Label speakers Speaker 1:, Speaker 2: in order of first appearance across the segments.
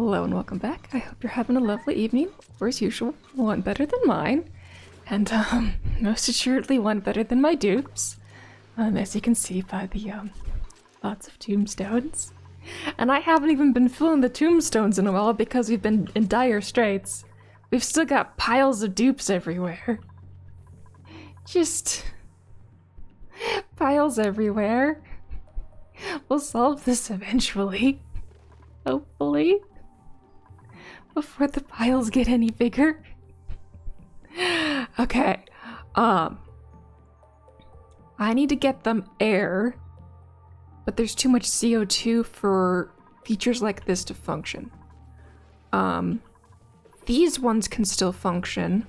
Speaker 1: Hello and welcome back. I hope you're having a lovely evening, or as usual, one better than mine. And, most assuredly one better than my dupes. As you can see by the, lots of tombstones. And I haven't even been filling the tombstones in a while because we've been in dire straits. We've still got piles of dupes everywhere. Just... piles everywhere. We'll solve this eventually. Hopefully. Before the piles get any bigger. Okay. I need to get them air, but there's too much CO2 for features like this to function. These ones can still function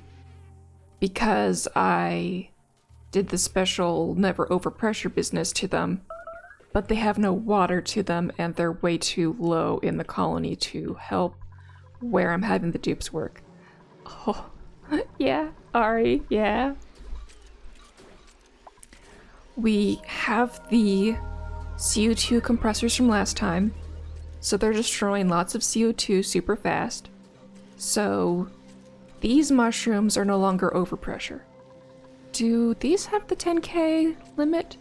Speaker 1: because I did the special never overpressure business to them, but they have no water to them and they're way too low in the colony to help where I'm having the dupes work. Oh, yeah, Ari, yeah. We have the CO2 compressors from last time, so they're destroying lots of CO2 super fast. So these mushrooms are no longer overpressure. Do these have the 10K limit?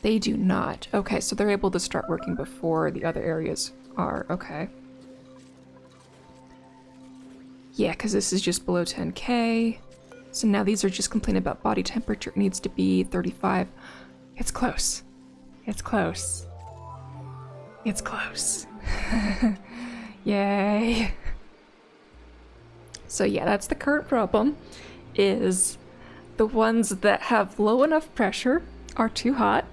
Speaker 1: They do not. Okay, so they're able to start working before the other areas are. Okay. Yeah, because this is just below 10K. So now these are just complaining about body temperature. It needs to be 35. It's close. It's close. It's close. Yay. So yeah, that's the current problem, is the ones that have low enough pressure are too hot,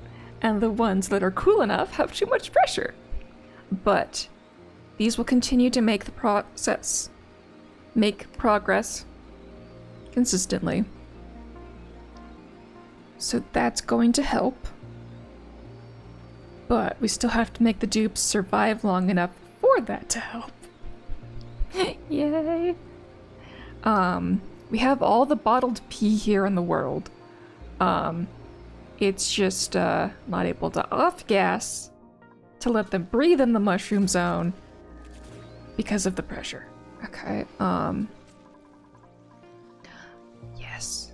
Speaker 1: and the ones that are cool enough have too much pressure. But these will continue to make progress consistently. So that's going to help. But we still have to make the dupes survive long enough for that to help. Yay. We have all the bottled pee here in the world. It's just not able to off-gas to let them breathe in the mushroom zone because of the pressure. Okay, yes.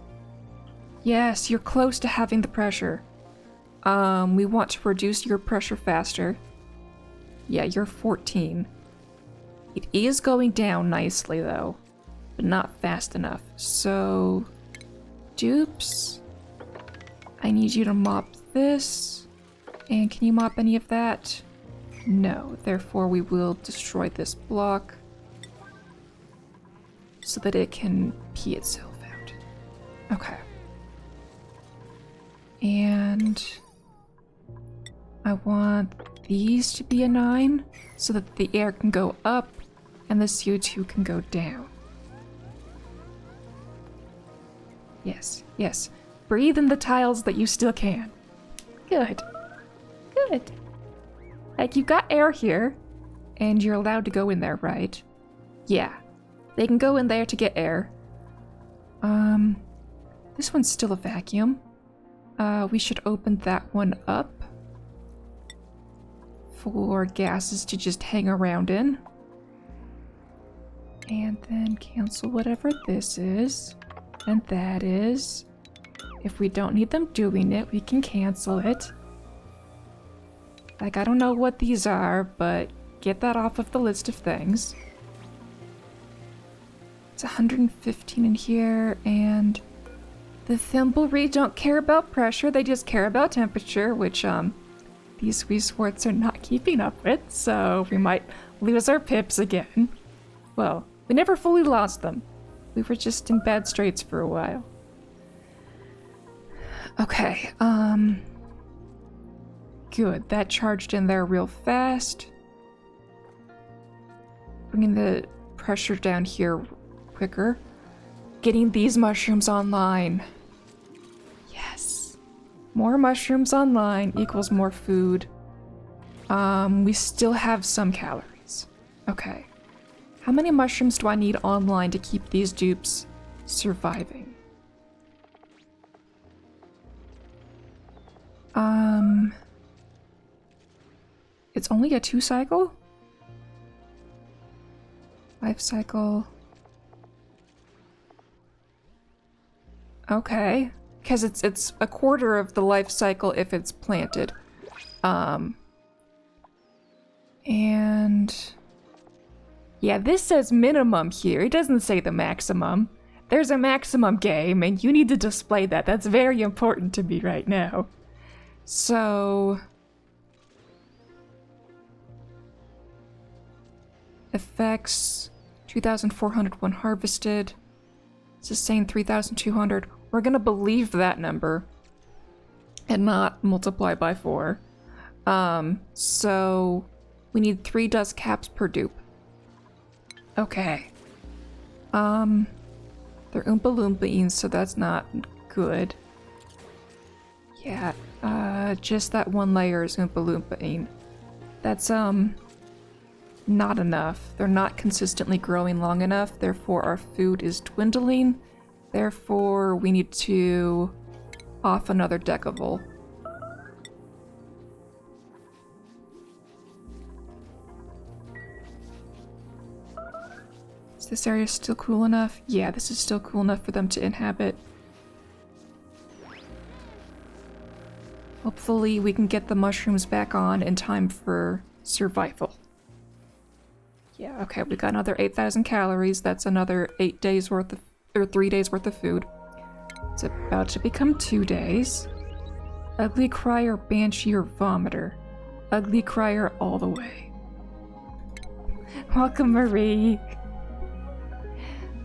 Speaker 1: Yes, you're close to having the pressure. We want to reduce your pressure faster. Yeah, you're 14. It is going down nicely, though, but not fast enough. So, dupes, I need you to mop this. And can you mop any of that? No, therefore we will destroy this block so that it can pee itself out. Okay. And I want these to be a 9 so that the air can go up and the CO2 can go down. Yes, yes. Breathe in the tiles that you still can. Good. Good. Like, you've got air here, and you're allowed to go in there, right? Yeah. They can go in there to get air. This one's still a vacuum. We should open that one up for gases to just hang around in. And then cancel whatever this is. And that is. If we don't need them doing it, we can cancel it. Like, I don't know what these are, but get that off of the list of things. It's 115 in here, and the thimbleweed don't care about pressure, they just care about temperature, which, these Weesports are not keeping up with, so we might lose our pips again. Well, we never fully lost them. We were just in bad straits for a while. Okay, good. That charged in there real fast. Bringing the pressure down here quicker. Getting these mushrooms online. Yes. More mushrooms online equals more food. We still have some calories. Okay. How many mushrooms do I need online to keep these dupes surviving? It's only a 2 cycle? Life cycle. Okay. Because it's a quarter of the life cycle if it's planted. And yeah, this says minimum here. It doesn't say the maximum. There's a maximum game, and you need to display that. That's very important to me right now. So effects 2,400 when harvested. Sustain 3,200. We're gonna believe that number and not multiply by 4. So we need 3 dust caps per dupe. Okay. They're Oompa Loompa-ines, so that's not good. Yeah, just that one layer is Oompa Loompa-ine. That's, not enough. They're not consistently growing long enough, therefore our food is dwindling. Therefore, we need to off another Decavol. Is this area still cool enough? Yeah, this is still cool enough for them to inhabit. Hopefully we can get the mushrooms back on in time for survival. Yeah, okay, we got another 8,000 calories. That's another 8 days worth of, or 3 days worth of food. It's about to become 2 days. Ugly crier, banshee, or vomiter. Ugly crier all the way. Welcome, Marie.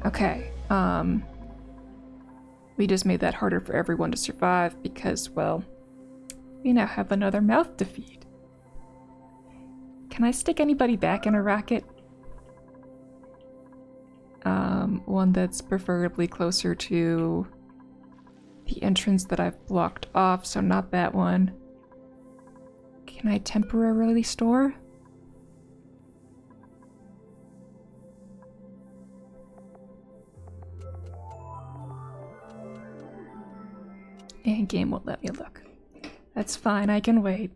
Speaker 1: Okay, we just made that harder for everyone to survive because, well, we now have another mouth to feed. Can I stick anybody back in a rocket? One that's preferably closer to the entrance that I've blocked off, so not that one. Can I temporarily store? And game won't let me look. That's fine, I can wait.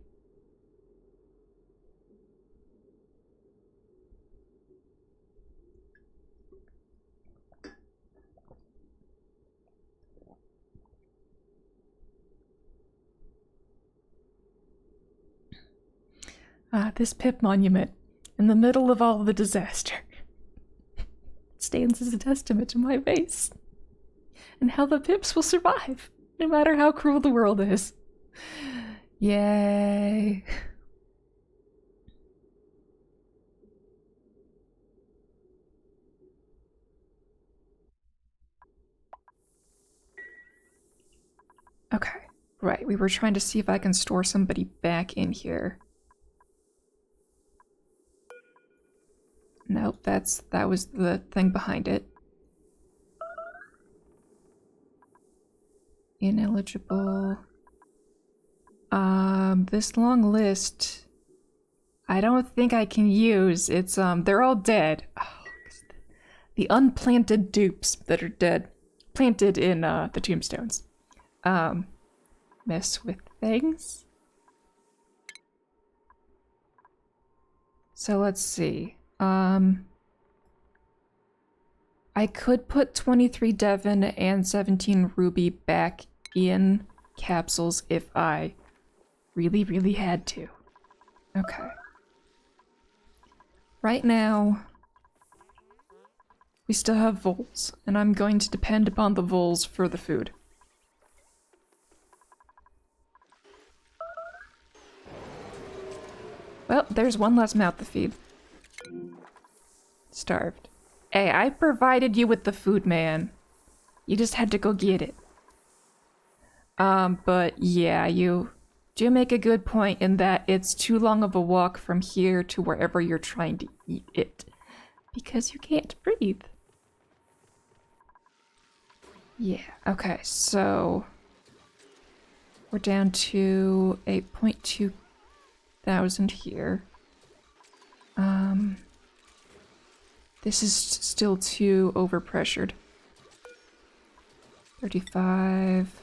Speaker 1: This pip monument, in the middle of all the disaster, stands as a testament to my base, and how the pips will survive, no matter how cruel the world is. Yay. Okay, right, we were trying to see if I can store somebody back in here. Nope, that was the thing behind it. Ineligible. This long list, I don't think I can use. It's, they're all dead. Oh, the unplanted dupes that are dead. Planted in, the tombstones. Mess with things. So let's see. I could put 23 Devon and 17 Ruby back in capsules if I really, really had to. Okay. Right now, we still have voles, and I'm going to depend upon the voles for the food. Well, there's one less mouth to feed. Starved. Hey, I provided you with the food, man. You just had to go get it. But yeah, you do make a good point in that it's too long of a walk from here to wherever you're trying to eat it. Because you can't breathe. Yeah, okay, so we're down to 8.2 thousand here. This is still too overpressured. 35.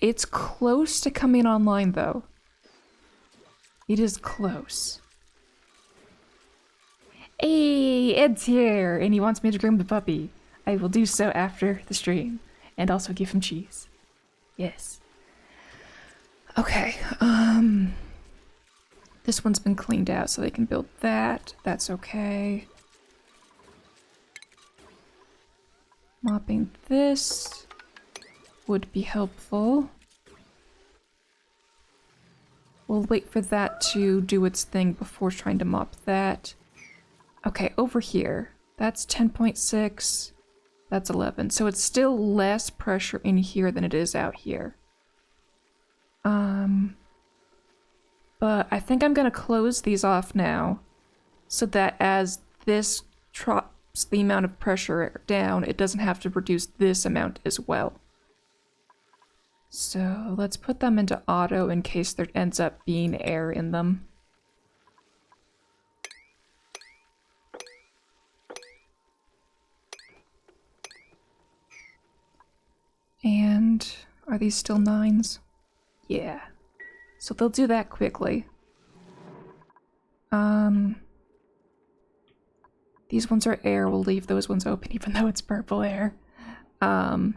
Speaker 1: It's close to coming online, though. It is close. Hey, Hey, Ed's here, and he wants me to groom the puppy. I will do so after the stream, and also give him cheese. Yes. Okay, this one's been cleaned out, so they can build that. That's okay. Mopping this would be helpful. We'll wait for that to do its thing before trying to mop that. Okay, over here. That's 10.6. That's 11. So it's still less pressure in here than it is out here. But I think I'm gonna close these off now so that as this drops the amount of pressure down, it doesn't have to reduce this amount as well. So let's put them into auto in case there ends up being air in them. And are these still 9s? Yeah. So they'll do that quickly. These ones are air. We'll leave those ones open even though it's purple air. The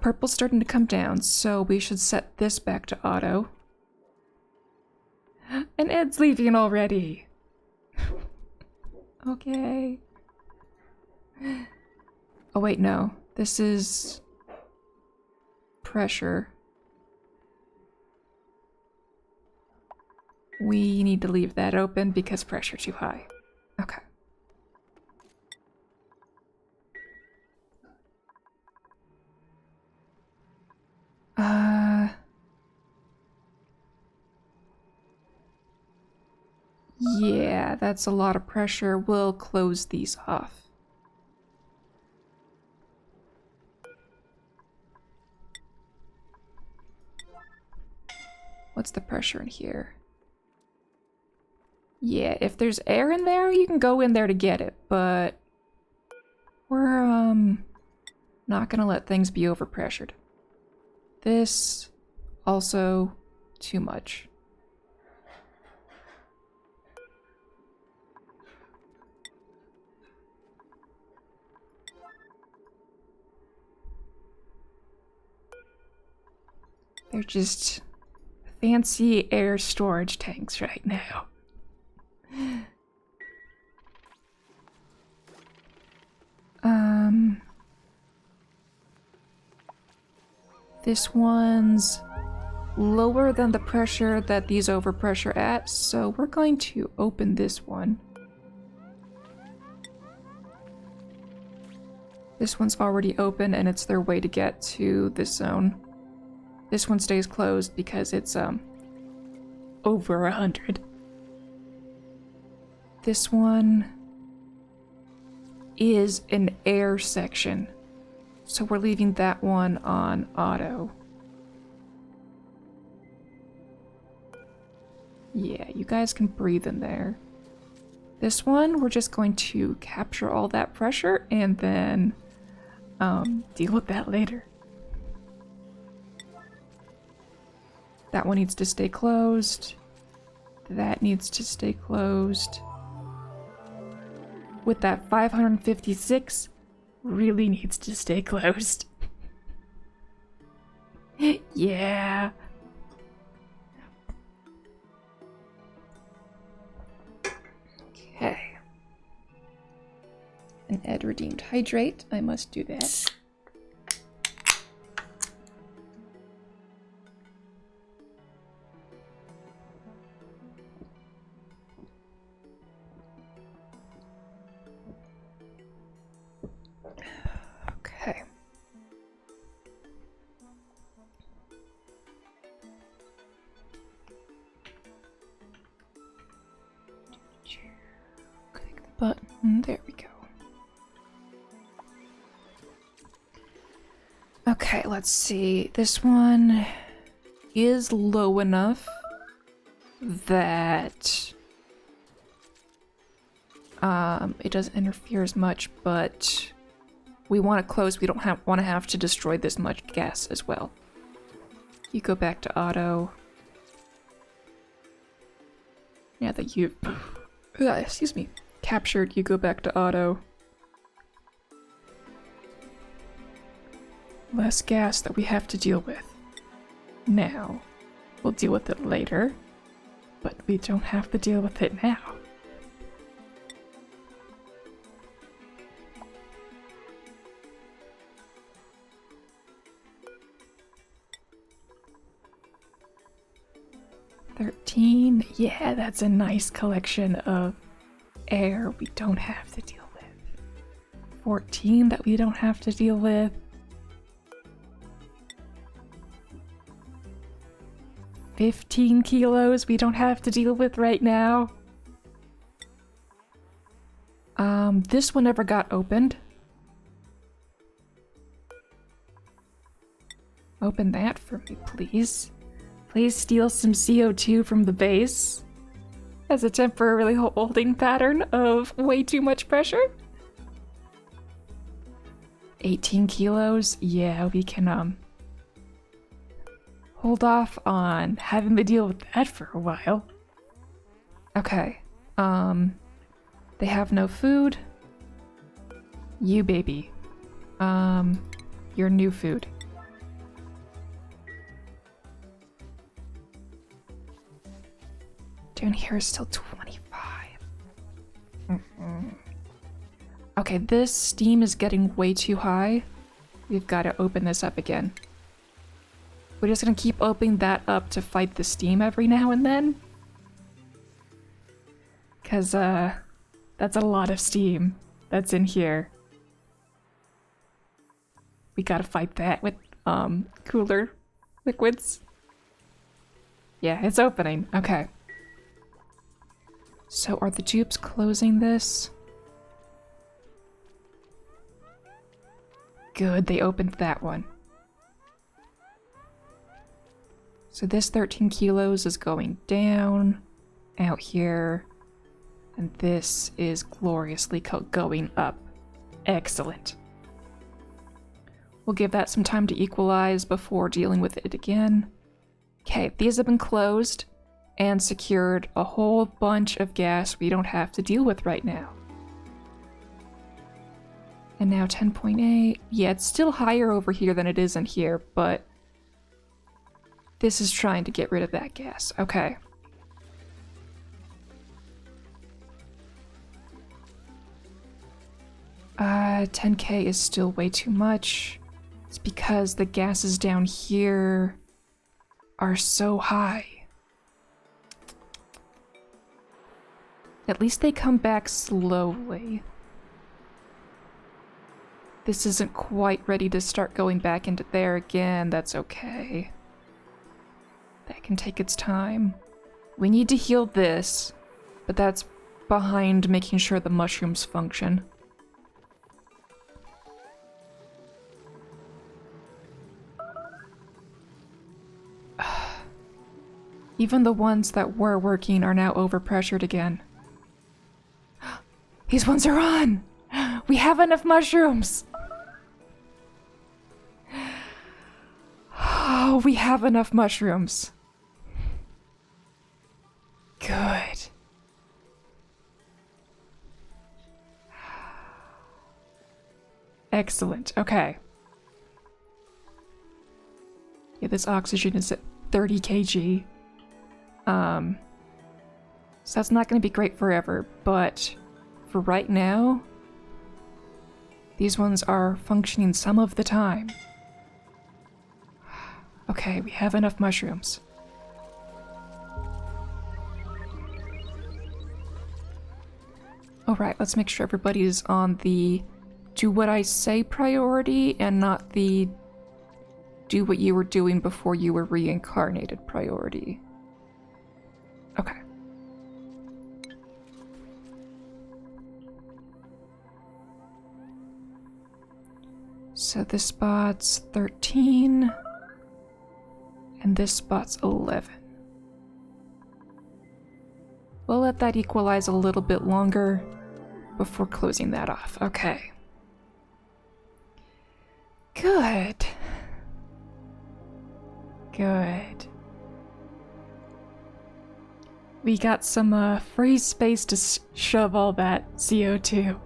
Speaker 1: purple's starting to come down, so we should set this back to auto. And Ed's leaving already. Okay. Oh wait, no. This is pressure. We need to leave that open because pressure too high. Okay. Yeah, that's a lot of pressure. We'll close these off. What's the pressure in here? Yeah, if there's air in there, you can go in there to get it, but we're, not gonna let things be overpressured. This, also, too much. They're just fancy air storage tanks right now. This one's lower than the pressure that these overpressure at, so we're going to open this one. This one's already open and it's their way to get to this zone. This one stays closed because it's over 100. This one is an air section, so we're leaving that one on auto. Yeah, you guys can breathe in there. This one, we're just going to capture all that pressure and then deal with that later. That one needs to stay closed. That needs to stay closed. With that 556, really needs to stay closed. Yeah. Okay. An Ed redeemed hydrate. I must do that. Okay. Click the button. There we go. Okay, let's see. This one is low enough that it doesn't interfere as much, but we want it closed. We don't want to have to destroy this much gas as well. You go back to auto. Now that you've Excuse me. Captured, you go back to auto. Less gas that we have to deal with. Now. We'll deal with it later, but we don't have to deal with it now. $13, yeah, that's a nice collection of air we don't have to deal with. $14 that we don't have to deal with. 15 kilos we don't have to deal with right now. This one never got opened. Open that for me, please. Please steal some CO2 from the base as a temporary holding pattern of way too much pressure. 18 kilos? Yeah, we can, hold off on having to deal with that for a while. Okay, they have no food. You, baby. Your new food. Down here is still 25. Okay, this steam is getting way too high. We've got to open this up again. We're just gonna keep opening that up to fight the steam every now and then. Cause, that's a lot of steam that's in here. We gotta fight that with, cooler liquids. Yeah, it's opening. Okay. So are the dupes closing this? Good, they opened that one. So this 13 kilos is going down out here, and this is gloriously going up. Excellent. We'll give that some time to equalize before dealing with it again. Okay, these have been closed and secured a whole bunch of gas we don't have to deal with right now. And now 10.8. Yeah, it's still higher over here than it is in here, but this is trying to get rid of that gas. Okay. Uh, 10K is still way too much. It's because the gases down here are so high. At least they come back slowly. This isn't quite ready to start going back into there again. That's okay. That can take its time. We need to heal this, but that's behind making sure the mushrooms function. Even the ones that were working are now overpressured again. These ones are on! We have enough mushrooms! Oh, we have enough mushrooms. Good. Excellent. Okay. Yeah, this oxygen is at 30 kg. So that's not going to be great forever, but for right now, these ones are functioning some of the time. Okay, we have enough mushrooms. Alright, let's make sure everybody's on the do what I say priority and not the do what you were doing before you were reincarnated priority. Okay. So this spot's 13, and this spot's 11. We'll let that equalize a little bit longer before closing that off. Okay. Good. Good. We got some free space to shove all that CO2.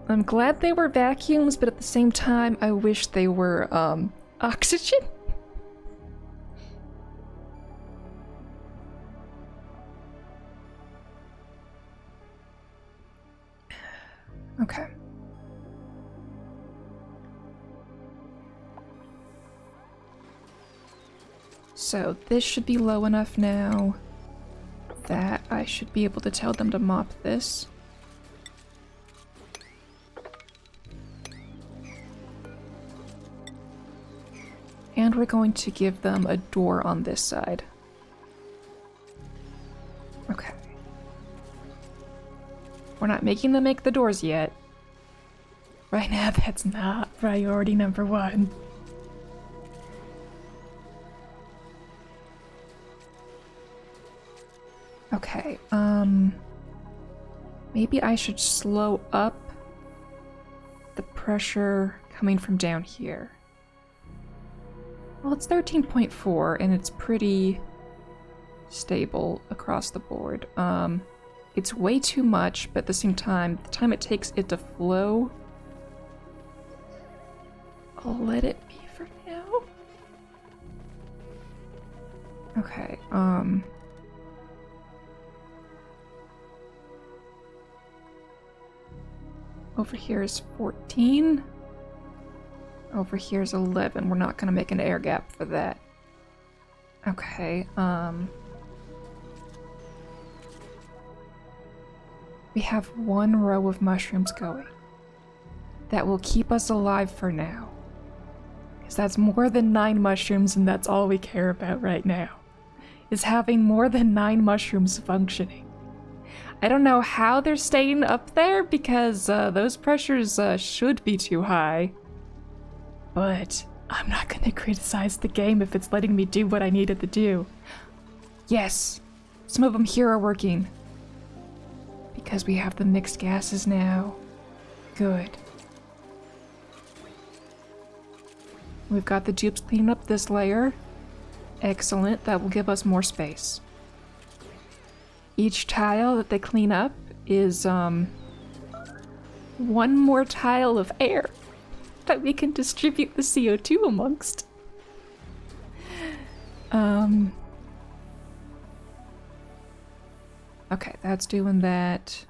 Speaker 1: I'm glad they were vacuums, but at the same time, I wish they were, oxygen? Okay. So this should be low enough now that I should be able to tell them to mop this. And we're going to give them a door on this side. Okay. We're not making them make the doors yet. Right now, that's not priority number one. Okay, maybe I should slow up the pressure coming from down here. Well, it's 13.4 and it's pretty stable across the board. It's way too much, but at the same time, the time it takes it to flow, I'll let it be for now. Okay, over here is 14. Over here is 11. We're not gonna make an air gap for that. Okay, we have one row of mushrooms going. That will keep us alive for now. Because that's more than 9 mushrooms, and that's all we care about right now. Is having more than 9 mushrooms functioning. I don't know how they're staying up there, because those pressures should be too high. But I'm not gonna criticize the game if it's letting me do what I needed to do. Yes, some of them here are working. Because we have the mixed gases now. Good. We've got the dupes cleaning up this layer. Excellent, that will give us more space. Each tile that they clean up is, one more tile of air that we can distribute the CO2 amongst. Okay, that's doing that.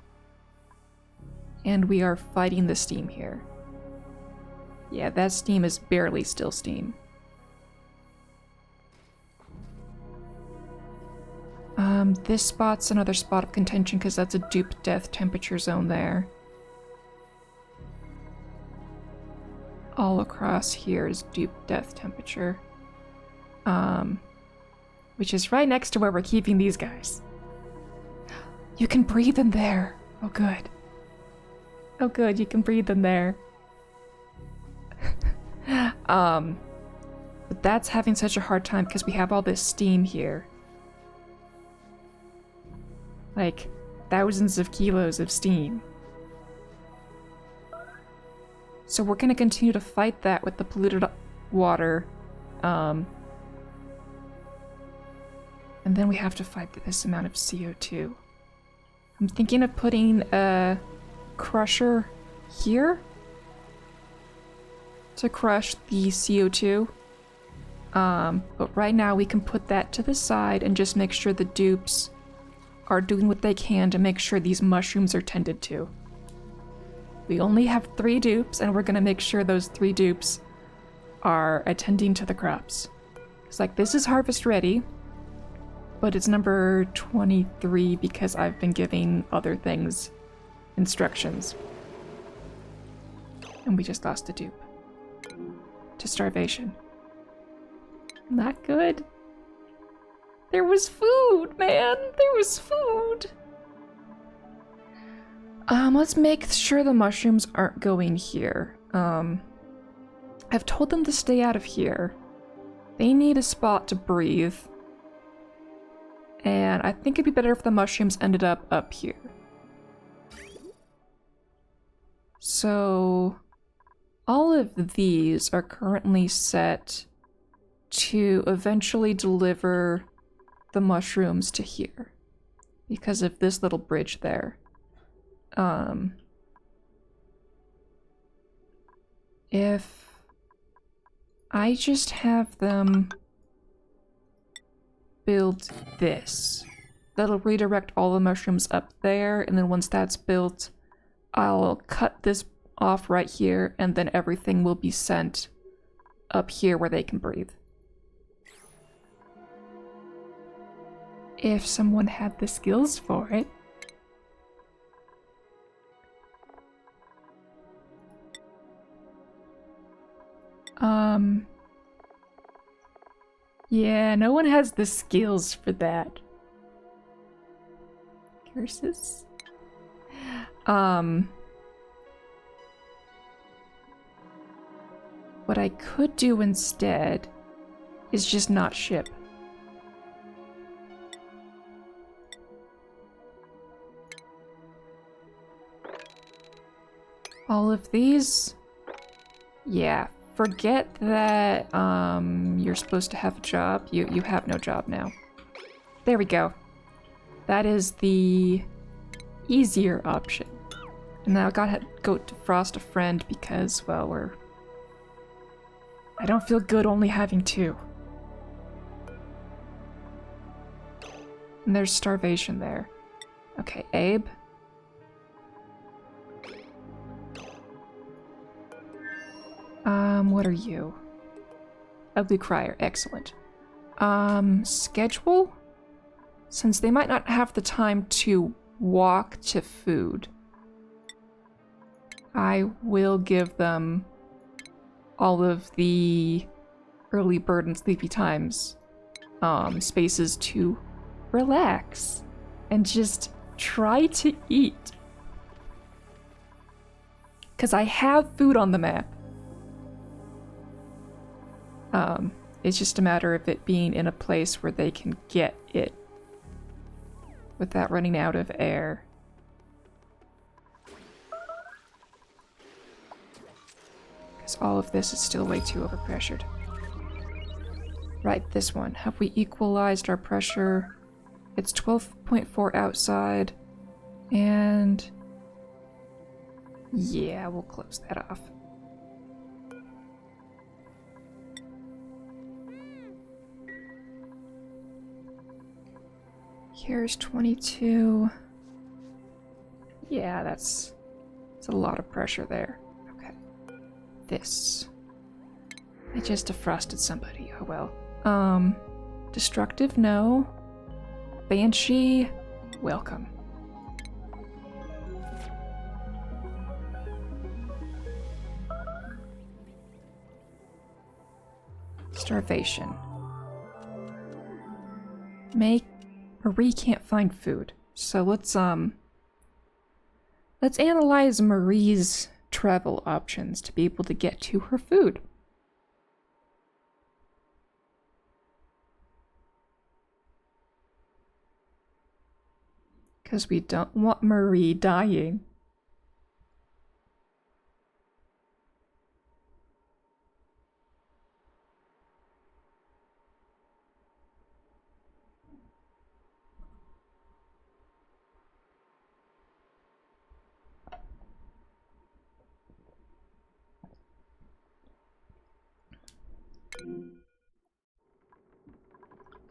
Speaker 1: And we are fighting the steam here. Yeah, that steam is barely still steam. This spot's another spot of contention because that's a dupe death temperature zone there. All across here is dupe death temperature. Which is right next to where we're keeping these guys. You can breathe in there. Oh, good. Oh, good, you can breathe in there. But that's having such a hard time because we have all this steam here. Like, thousands of kilos of steam. So we're gonna continue to fight that with the polluted water. And then we have to fight this amount of CO2. I'm thinking of putting a crusher here to crush the CO2. But right now we can put that to the side and just make sure the dupes are doing what they can to make sure these mushrooms are tended to. We only have 3 dupes, and we're gonna make sure those 3 dupes are attending to the crops. It's like, this is harvest ready, but it's number 23 because I've been giving other things instructions. And we just lost a dupe. To starvation. Not good. There was food, man! There was food! Let's make sure the mushrooms aren't going here. I've told them to stay out of here. They need a spot to breathe. And I think it'd be better if the mushrooms ended up here. So all of these are currently set to eventually deliver the mushrooms to here because of this little bridge there. If I just have them build this, that'll redirect all the mushrooms up there, and then once that's built, I'll cut this off right here, and then everything will be sent up here where they can breathe. If someone had the skills for it. Yeah, no one has the skills for that. Curses. What I could do instead is just not ship. All of these? Yeah, forget that you're supposed to have a job. You have no job now. There we go. That is the easier option. And now I gotta go defrost a friend because, well, I don't feel good only having 2. And there's starvation there. Okay, Abe. What are you? Ugly Crier, excellent. Schedule? Since they might not have the time to walk to food, I will give them all of the early bird and sleepy times spaces to relax and just try to eat. Because I have food on the map. It's just a matter of it being in a place where they can get it without running out of air. Because all of this is still way too overpressured. Right, this one. Have we equalized our pressure? It's 12.4 outside. And yeah, we'll close that off. Here's 22. Yeah, that's a lot of pressure there. Okay. This. I just defrosted somebody. Oh well. Destructive, no. Banshee, welcome. Starvation. Marie can't find food, so let's analyze Marie's travel options to be able to get to her food. Because we don't want Marie dying.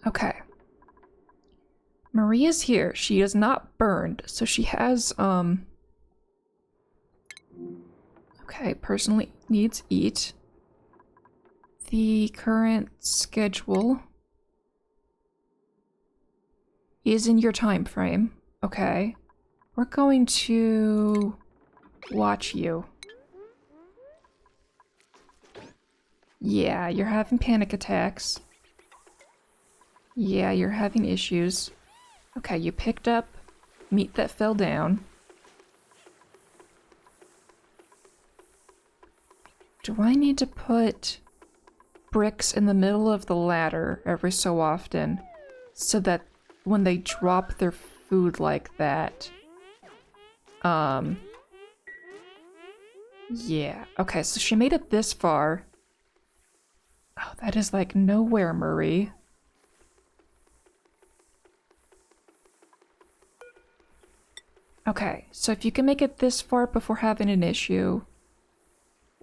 Speaker 1: Okay. Marie is here. She is not burned, so she has, okay, personally needs eat. The current schedule is in your time frame. Okay. We're going to watch you. Yeah, you're having panic attacks. Yeah, you're having issues. Okay, you picked up meat that fell down. Do I need to put bricks in the middle of the ladder every so often so that when they drop their food like that, Yeah, okay, so she made it this far. Oh, that is like nowhere, Marie. Okay, so if you can make it this far before having an issue,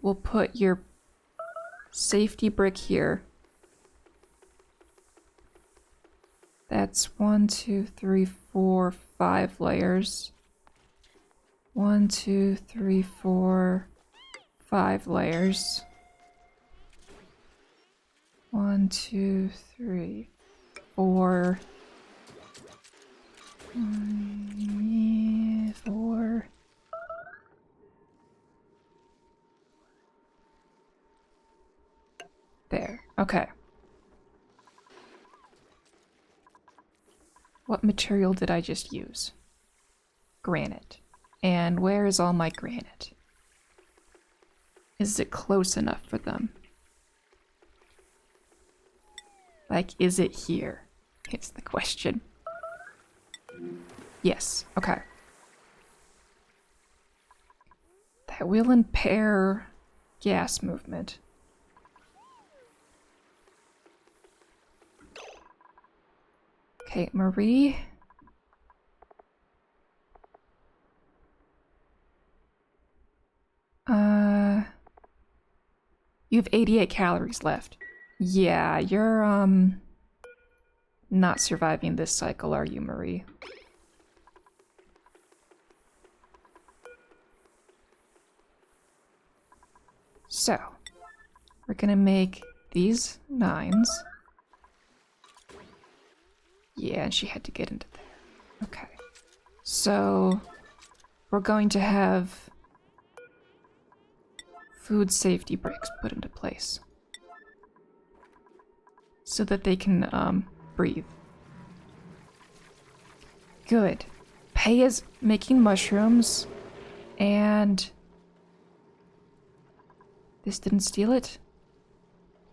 Speaker 1: we'll put your safety brick here. That's 1, 2, 3, 4, 5 layers. 1, 2, 3, 4, 5 layers. 1, 2, 3, 4. 4. There. Okay. What material did I just use? Granite. And where is all my granite? Is it close enough for them? Like, is it here? It's the question. Yes, okay. That will impair gas movement. Okay, Marie. You have 88 calories left. Yeah, you're, not surviving this cycle, are you, Marie? So, we're gonna make these 9s. Yeah, and she had to get into there. Okay. So, we're going to have food safety bricks put into place. So that they can, breathe. Good. Pei is making mushrooms, and... This didn't steal it?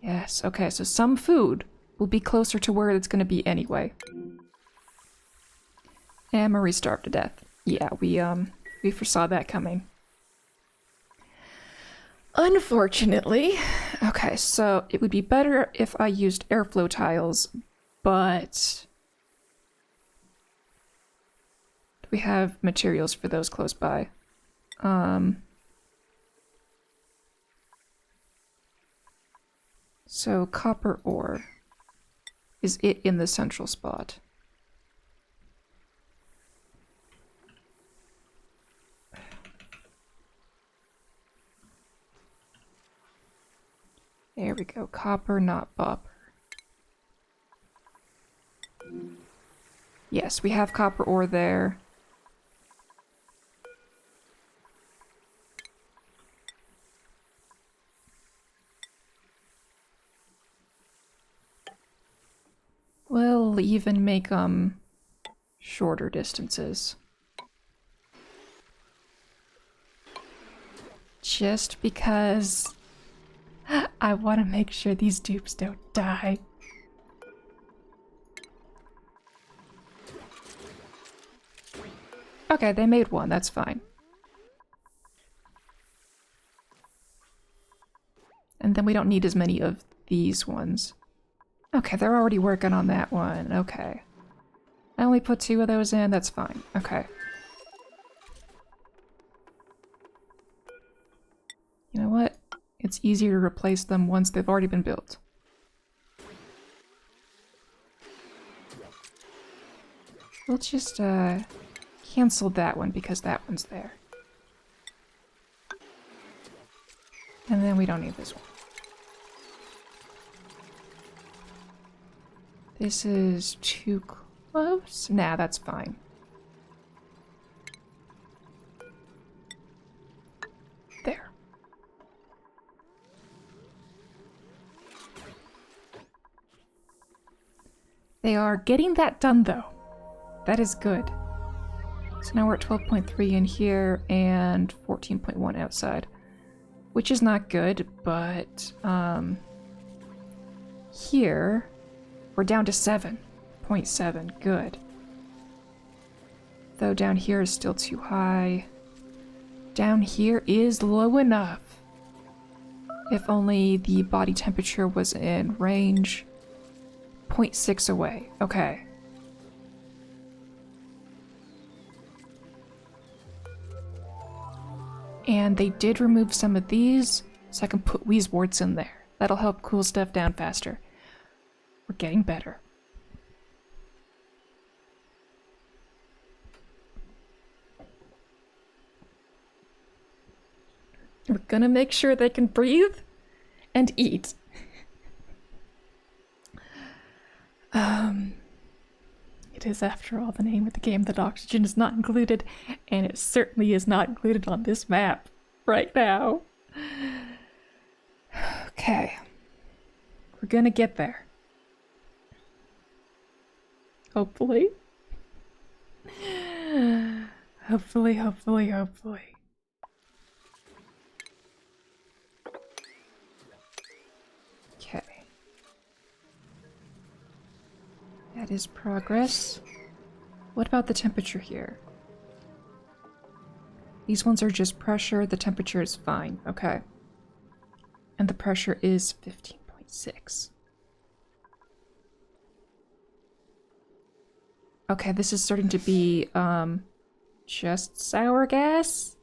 Speaker 1: Yes, okay, so some food will be closer to where it's gonna be anyway. And Marie starved to death. Yeah, we foresaw that coming. Unfortunately, okay, so it would be better if I used airflow tiles, but do we have materials for those close by? So copper ore. Is it in the central spot? There we go. Copper, not bopper. Yes, we have copper ore there. We'll even make, shorter distances. Just because I want to make sure these dupes don't die. Okay, they made one, that's fine. And then we don't need as many of these ones. Okay, they're already working on that one. Okay. I only put 2 of those in, that's fine. Okay. You know what? It's easier to replace them once they've already been built. We'll just, cancel that one because that one's there. And then we don't need this one. This is too close? Nah, that's fine. There. They are getting that done, though. That is good. So now we're at 12.3 in here and 14.1 outside. Which is not good, but, here... We're down to 7.7. Good. Though down here is still too high. Down here is low enough. If only the body temperature was in range. 0.6 away. Okay. And they did remove some of these, so I can put Wheezeworts in there. That'll help cool stuff down faster. We're getting better. We're gonna make sure they can breathe and eat. It is, after all, the name of the game that oxygen is not included, and it certainly is not included on this map right now. Okay. We're gonna get there. Hopefully. Hopefully. Okay. That is progress. What about the temperature here? These ones are just pressure. The temperature is fine. Okay. And the pressure is 15.6. Okay, this is starting to be, just sour gas?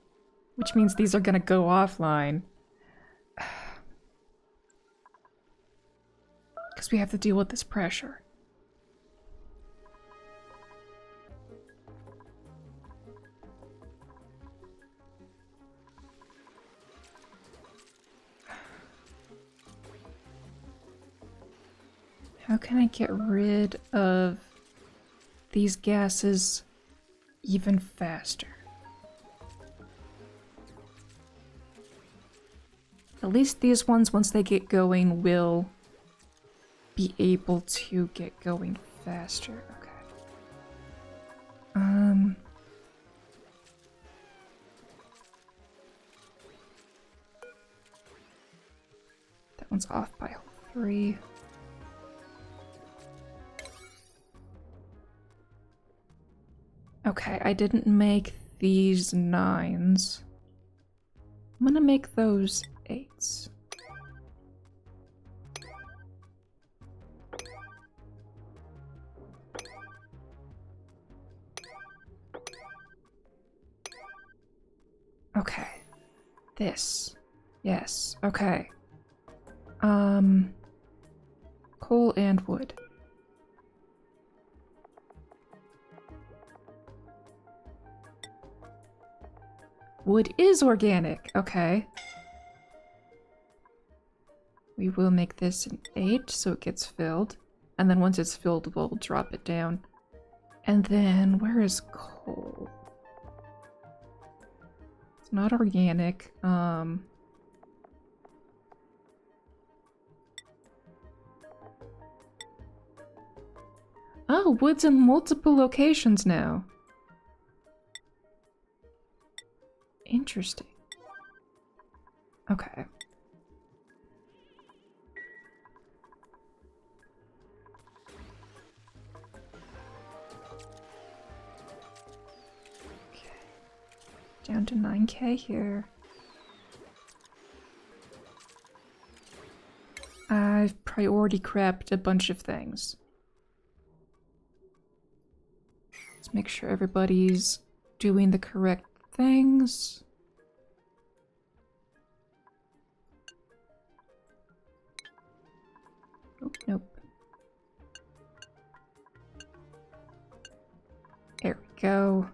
Speaker 1: Which means these are gonna go offline. Because we have to deal with this pressure. How can I get rid of these gases even faster? At least these ones, once they get going, will be able to get going faster. Okay. That one's off by 3. Okay, I didn't make these 9s. I'm gonna make those 8s. Okay. This. Yes, okay. Coal and wood. Wood is organic. Okay. We will make this an 8 so it gets filled. And then once it's filled, we'll drop it down. And then where is coal? It's not organic. Oh, wood's in multiple locations now. Interesting. Okay. Down to 9K here. I've priority crapped a bunch of things. Let's make sure everybody's doing the correct things. Oh, nope. There we go.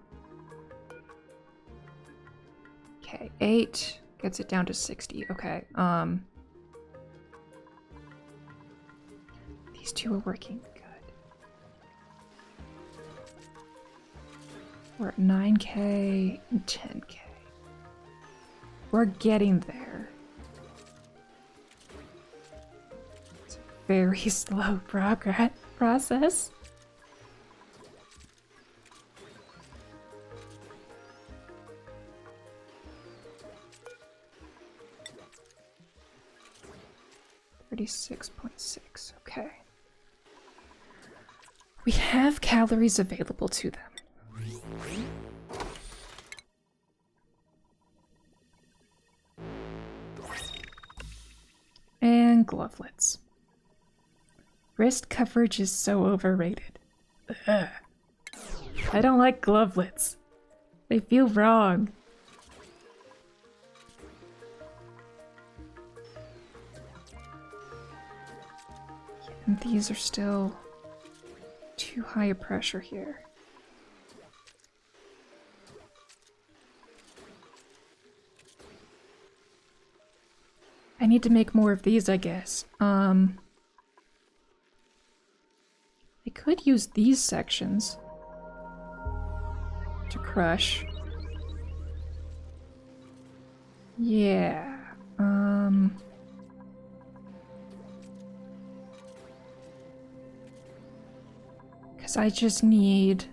Speaker 1: Okay, 8 gets it down to 60. Okay, these two are working good. We're at 9K and 10K. We're getting there. It's a very slow process. $36.6. Okay. We have calories available to them. glovelets. Wrist coverage is so overrated. Ugh. I don't like glovelets. They feel wrong. And these are still too high a pressure here. I need to make more of these, I guess. I could use these sections to crush. Yeah. Because I just need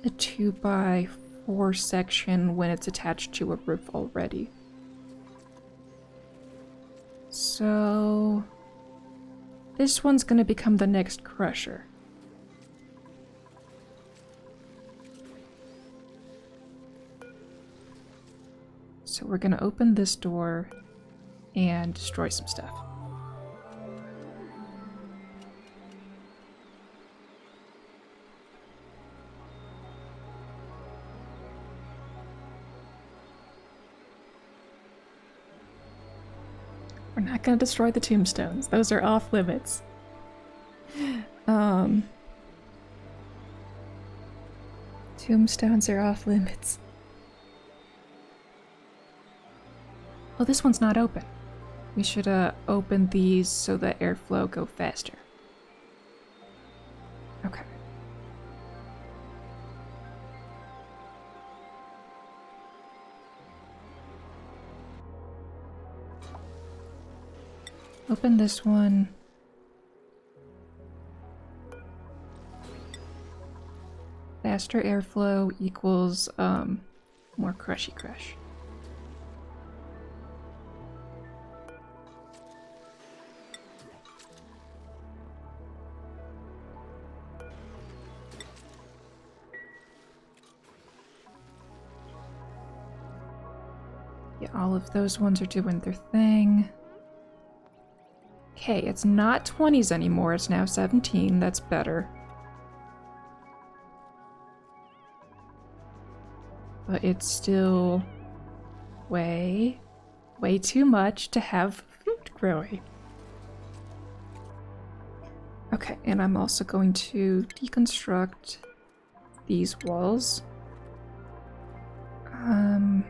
Speaker 1: a 2x4 section when it's attached to a roof already. So this one's gonna become the next crusher. So we're gonna open this door and destroy some stuff. We're not gonna destroy the tombstones. Those are off limits. Tombstones are off limits. Oh, this one's not open. We should open these so that airflow go faster. Okay. Open this one. Faster airflow equals more crushy crush. Yeah, all of those ones are doing their thing. Okay, it's not 20s anymore, it's now 17, that's better. But it's still way too much to have food growing. Okay, and I'm also going to deconstruct these walls. I'm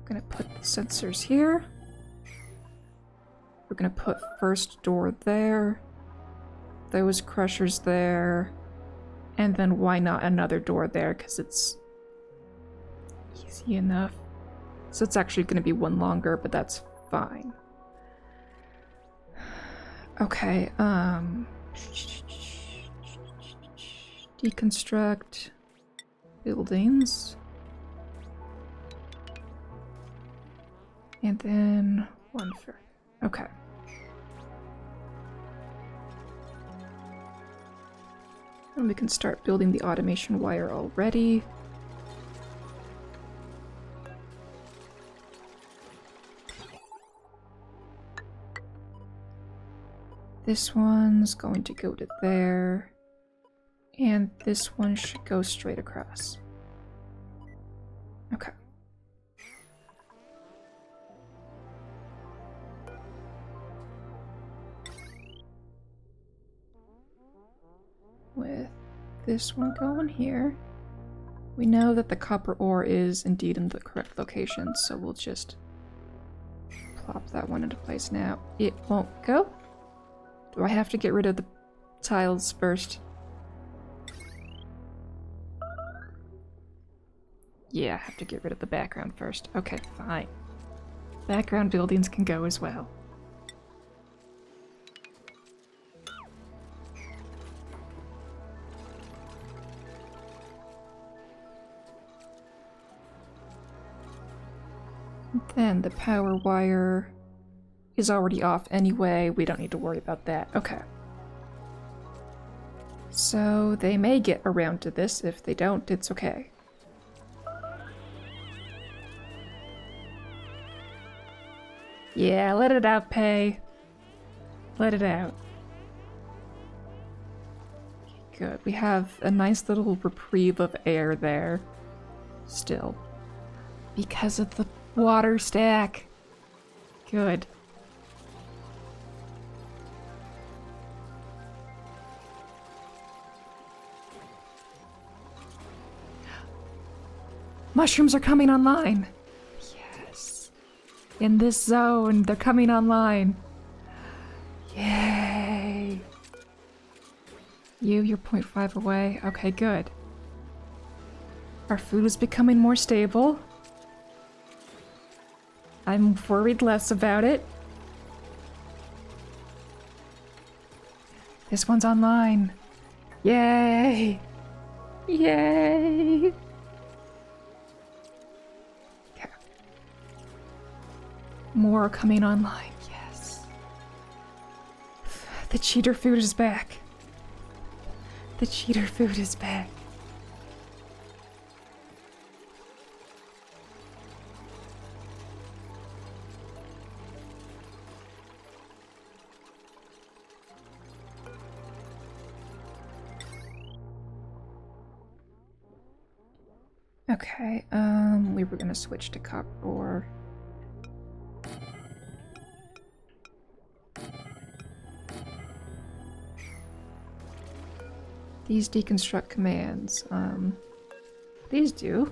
Speaker 1: gonna put the sensors here. We're gonna put first door there. Those crushers there. And then why not another door there, because it's easy enough. So it's actually gonna be one longer, but that's fine. Okay, deconstruct buildings. And then one for, okay. And we can start building the automation wire already. This one's going to go to there. And this one should go straight across. Okay. With this one going here. We know that the copper ore is indeed in the correct location, so we'll just plop that one into place now. It won't go? Do I have to get rid of the tiles first? Yeah, I have to get rid of the background first. Okay, fine. Background buildings can go as well. Then the power wire is already off anyway. We don't need to worry about that. Okay. So they may get around to this. If they don't, it's okay. Yeah, let it out, Pay. Let it out. Good. We have a nice little reprieve of air there. Still. Because of the water stack. Good. Mushrooms are coming online. Yes. In this zone, they're coming online. Yay. You're 0.5 away. Okay, good. Our food is becoming more stable. I'm worried less about it. This one's online. Yay! Yay! Okay. More coming online, yes. The cheater food is back. The cheater food is back. Okay, we were gonna switch to copper ore. These deconstruct commands, these do.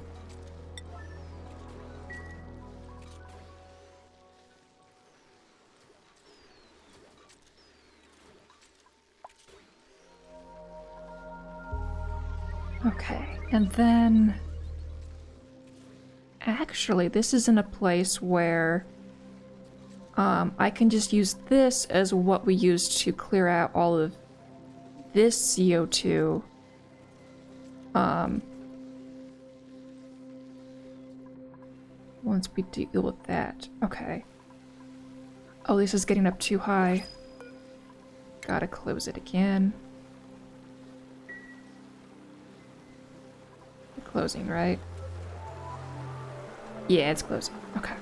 Speaker 1: Okay, and then... Actually, this is in a place where I can just use this as what we use to clear out all of this CO2. Once we deal with that. Okay. Oh, this is getting up too high. Gotta close it again. Closing, right? Yeah, it's closing. Okay.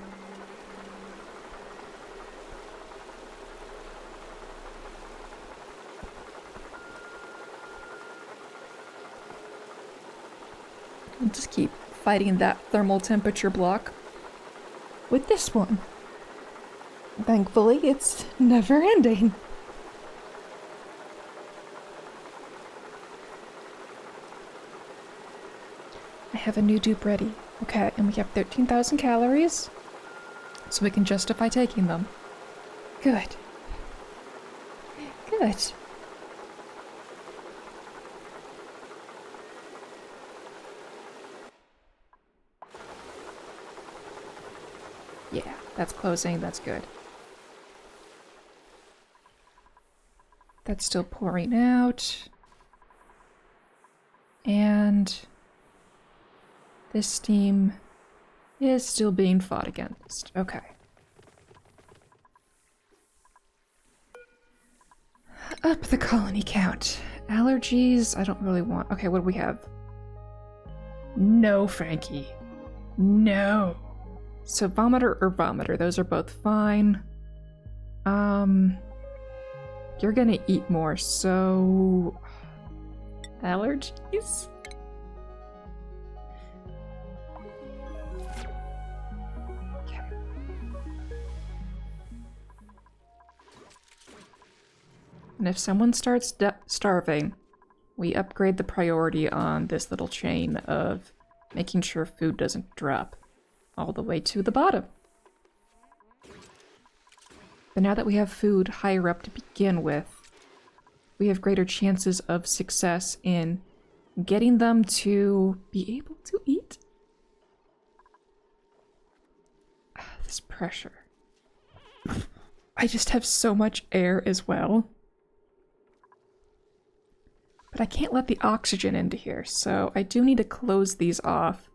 Speaker 1: I'll just keep fighting that thermal temperature block with this one. Thankfully, it's never ending. I have a new dupe ready. Okay, and we have 13,000 calories, so we can justify taking them. Good. Good. Yeah, that's closing, that's good. That's still pouring out. And this steam is still being fought against. Okay. Up the colony count. Allergies, I don't really want... Okay, what do we have? No, Frankie. No. So vomiter or vomiter, those are both fine. You're gonna eat more, so... Allergies? And if someone starts starving, we upgrade the priority on this little chain of making sure food doesn't drop all the way to the bottom. But now that we have food higher up to begin with, we have greater chances of success in getting them to be able to eat. This pressure. I just have so much air as well. But I can't let the oxygen into here, so I do need to close these off.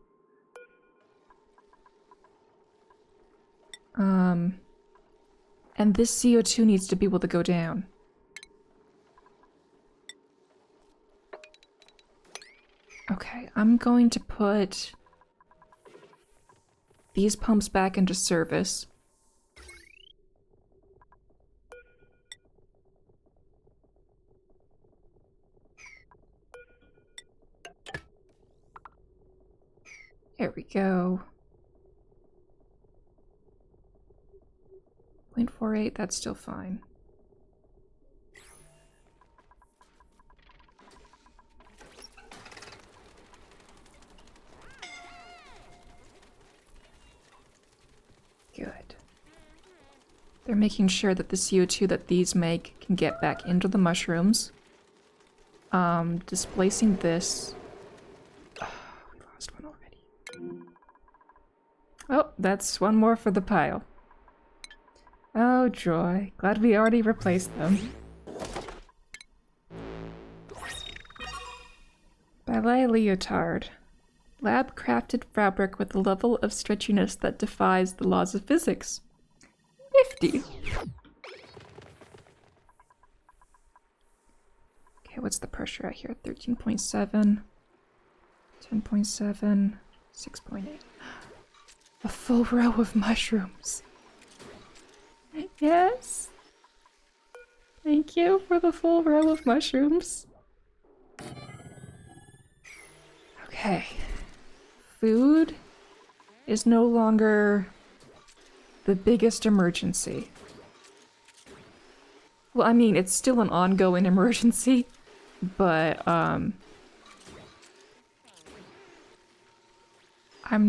Speaker 1: And this CO2 needs to be able to go down. Okay, I'm going to put these pumps back into service. we go. 0.48, that's still fine. Good. They're making sure that the CO2 that these make can get back into the mushrooms. Displacing this. Oh, we lost one already. Oh, that's one more for the pile. Oh, joy. Glad we already replaced them. Ballet leotard. Lab-crafted fabric with a level of stretchiness that defies the laws of physics. Nifty. Okay, what's the pressure out here? 13.7, 10.7, 6.8. A full row of mushrooms. Yes. Thank you for the full row of mushrooms. Okay. Food is no longer the biggest emergency. Well, I mean, it's still an ongoing emergency, but, I'm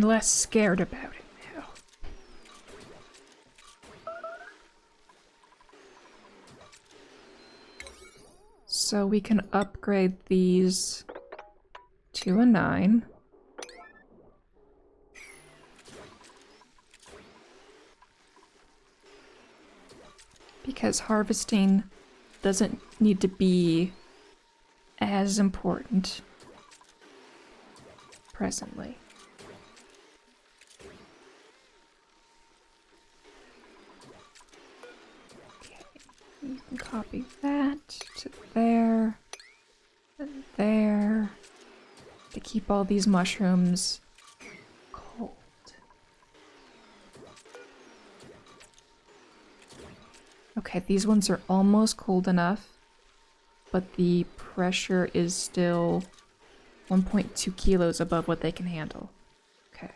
Speaker 1: less scared about it now. So we can upgrade these to a 9. Because harvesting doesn't need to be as important presently. Okay, you can copy that to there, and there, to keep all these mushrooms cold. Okay, these ones are almost cold enough, but the pressure is still 1.2 kilos above what they can handle. Okay.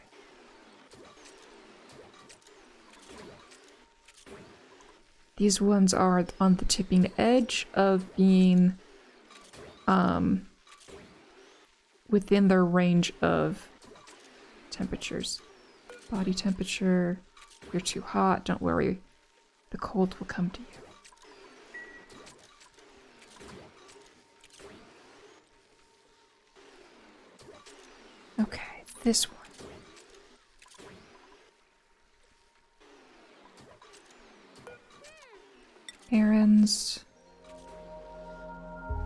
Speaker 1: These ones are on the tipping edge of being within their range of temperatures. Body temperature, you're too hot, don't worry. The cold will come to you. Okay, this one. Errands.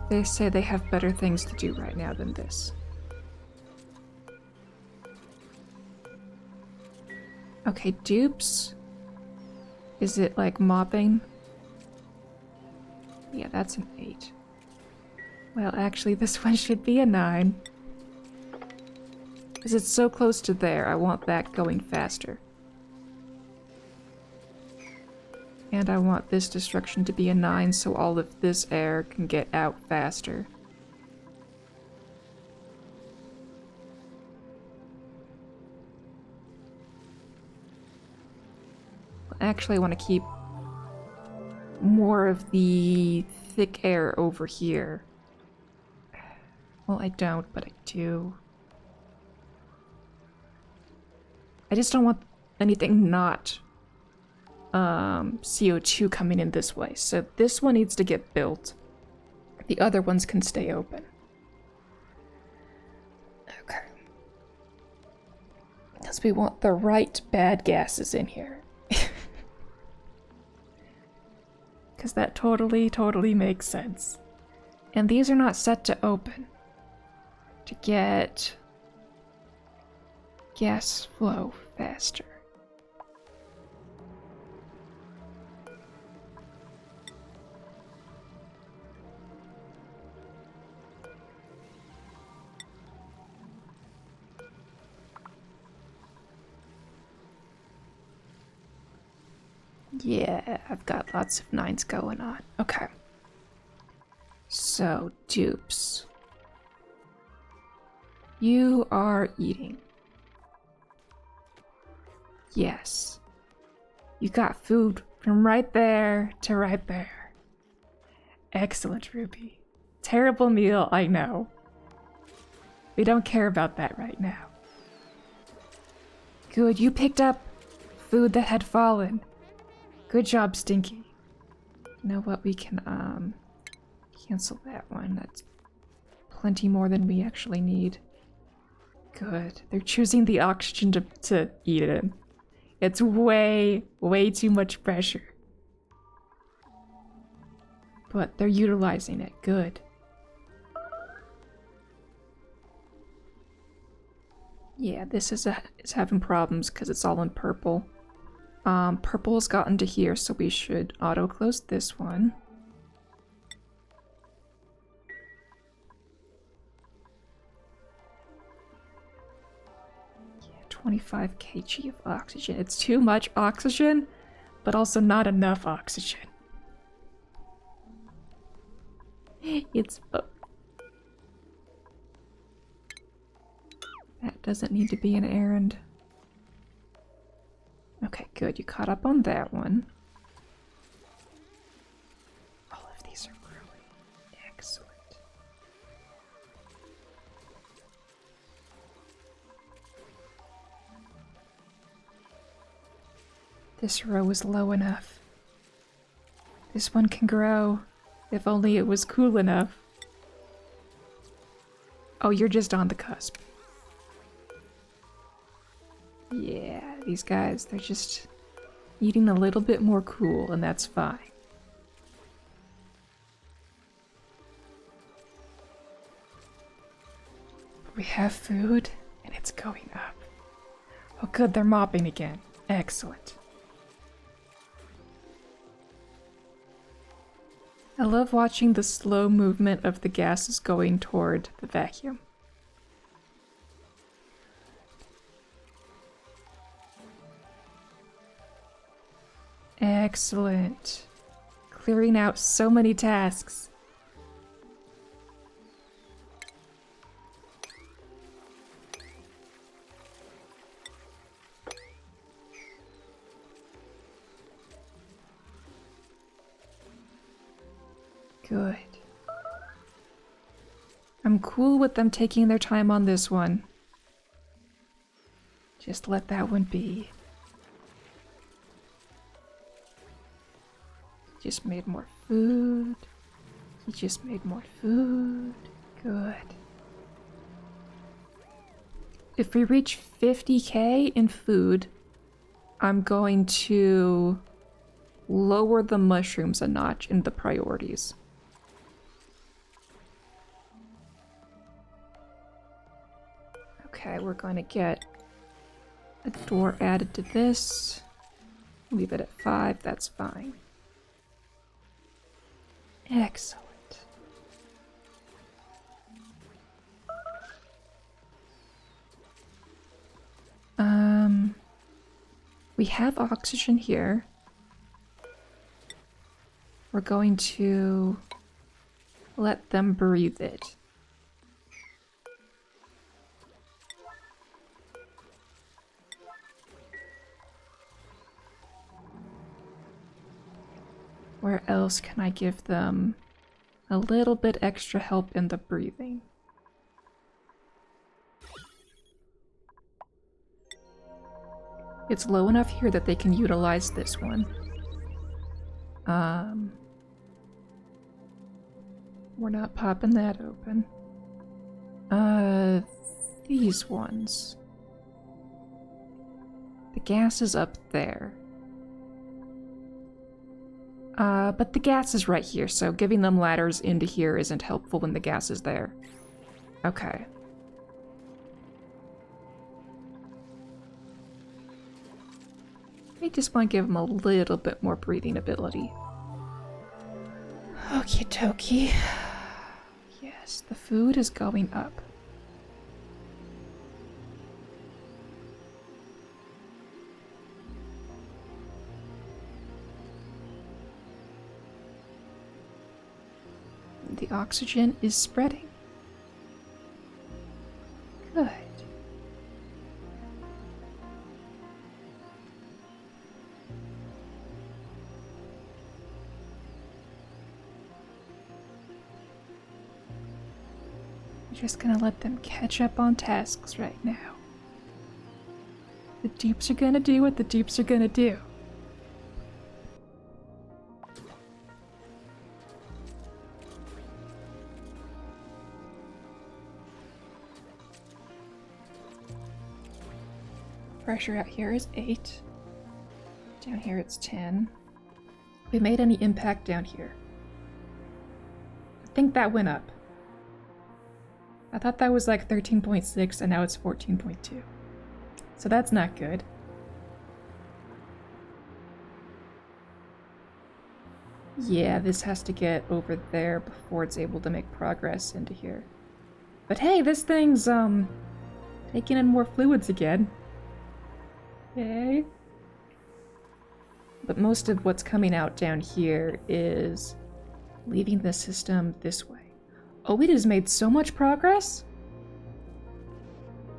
Speaker 1: They say they have better things to do right now than this. Okay, dupes. Is it like mopping? Yeah, that's an 8. Well, actually, this one should be a 9. Because it's so close to there, I want that going faster. And I want this destruction to be a 9 so all of this air can get out faster. Actually, I want to keep more of the thick air over here. Well, I don't, but I do. I just don't want anything not CO2 coming in this way. So this one needs to get built. The other ones can stay open. Okay. Because we want the right bad gases in here. Because that totally makes sense. And these are not set to open. To get gas flow faster. Yeah, I've got lots of 9s going on. Okay. So, dupes. You are eating. Yes. You got food from right there to right there. Excellent, Ruby. Terrible meal, I know. We don't care about that right now. Good, you picked up food that had fallen. Good job, Stinky. You know what, we can, cancel that one. That's plenty more than we actually need. Good. They're choosing the oxygen to eat it in. It's way, way too much pressure. But they're utilizing it. Good. Yeah, this is having problems because it's all in purple. Purple has gotten to here, so we should auto-close this one. Yeah, 25 kg of oxygen. It's too much oxygen, but also not enough oxygen. It's... That doesn't need to be an errand. Okay, good. You caught up on that one. All of these are growing. Excellent. This row is low enough. This one can grow. If only it was cool enough. Oh, you're just on the cusp. Yeah, these guys, they're just eating a little bit more cool, and that's fine. We have food, and it's going up. Oh good, they're mopping again. Excellent. I love watching the slow movement of the gases going toward the vacuum. Excellent. Clearing out so many tasks. Good. I'm cool with them taking their time on this one. Just let that one be. Just made more food. He just made more food. Good. If we reach 50k in food, I'm going to lower the mushrooms a notch in the priorities. Okay, we're going to get a door added to this. Leave it at 5, that's fine. Excellent. We have oxygen here. We're going to let them breathe it. Where else can I give them a little bit extra help in the breathing? It's low enough here that they can utilize this one. We're not popping that open. These ones. The gas is up there. But the gas is right here, so giving them ladders into here isn't helpful when the gas is there. Okay. I just want to give them a little bit more breathing ability. Okie dokie. Yes, the food is going up. The oxygen is spreading. Good. just gonna let them catch up on tasks right now. The dupes are gonna do what the dupes are gonna do. Pressure out here is 8. Down here it's 10. We made any impact down here? I think that went up. I thought that was like 13.6 and now it's 14.2. So that's not good. Yeah, this has to get over there before it's able to make progress into here. But hey, this thing's taking in more fluids again. Yay. But most of what's coming out down here is leaving the system this way. Oh, it has made so much progress?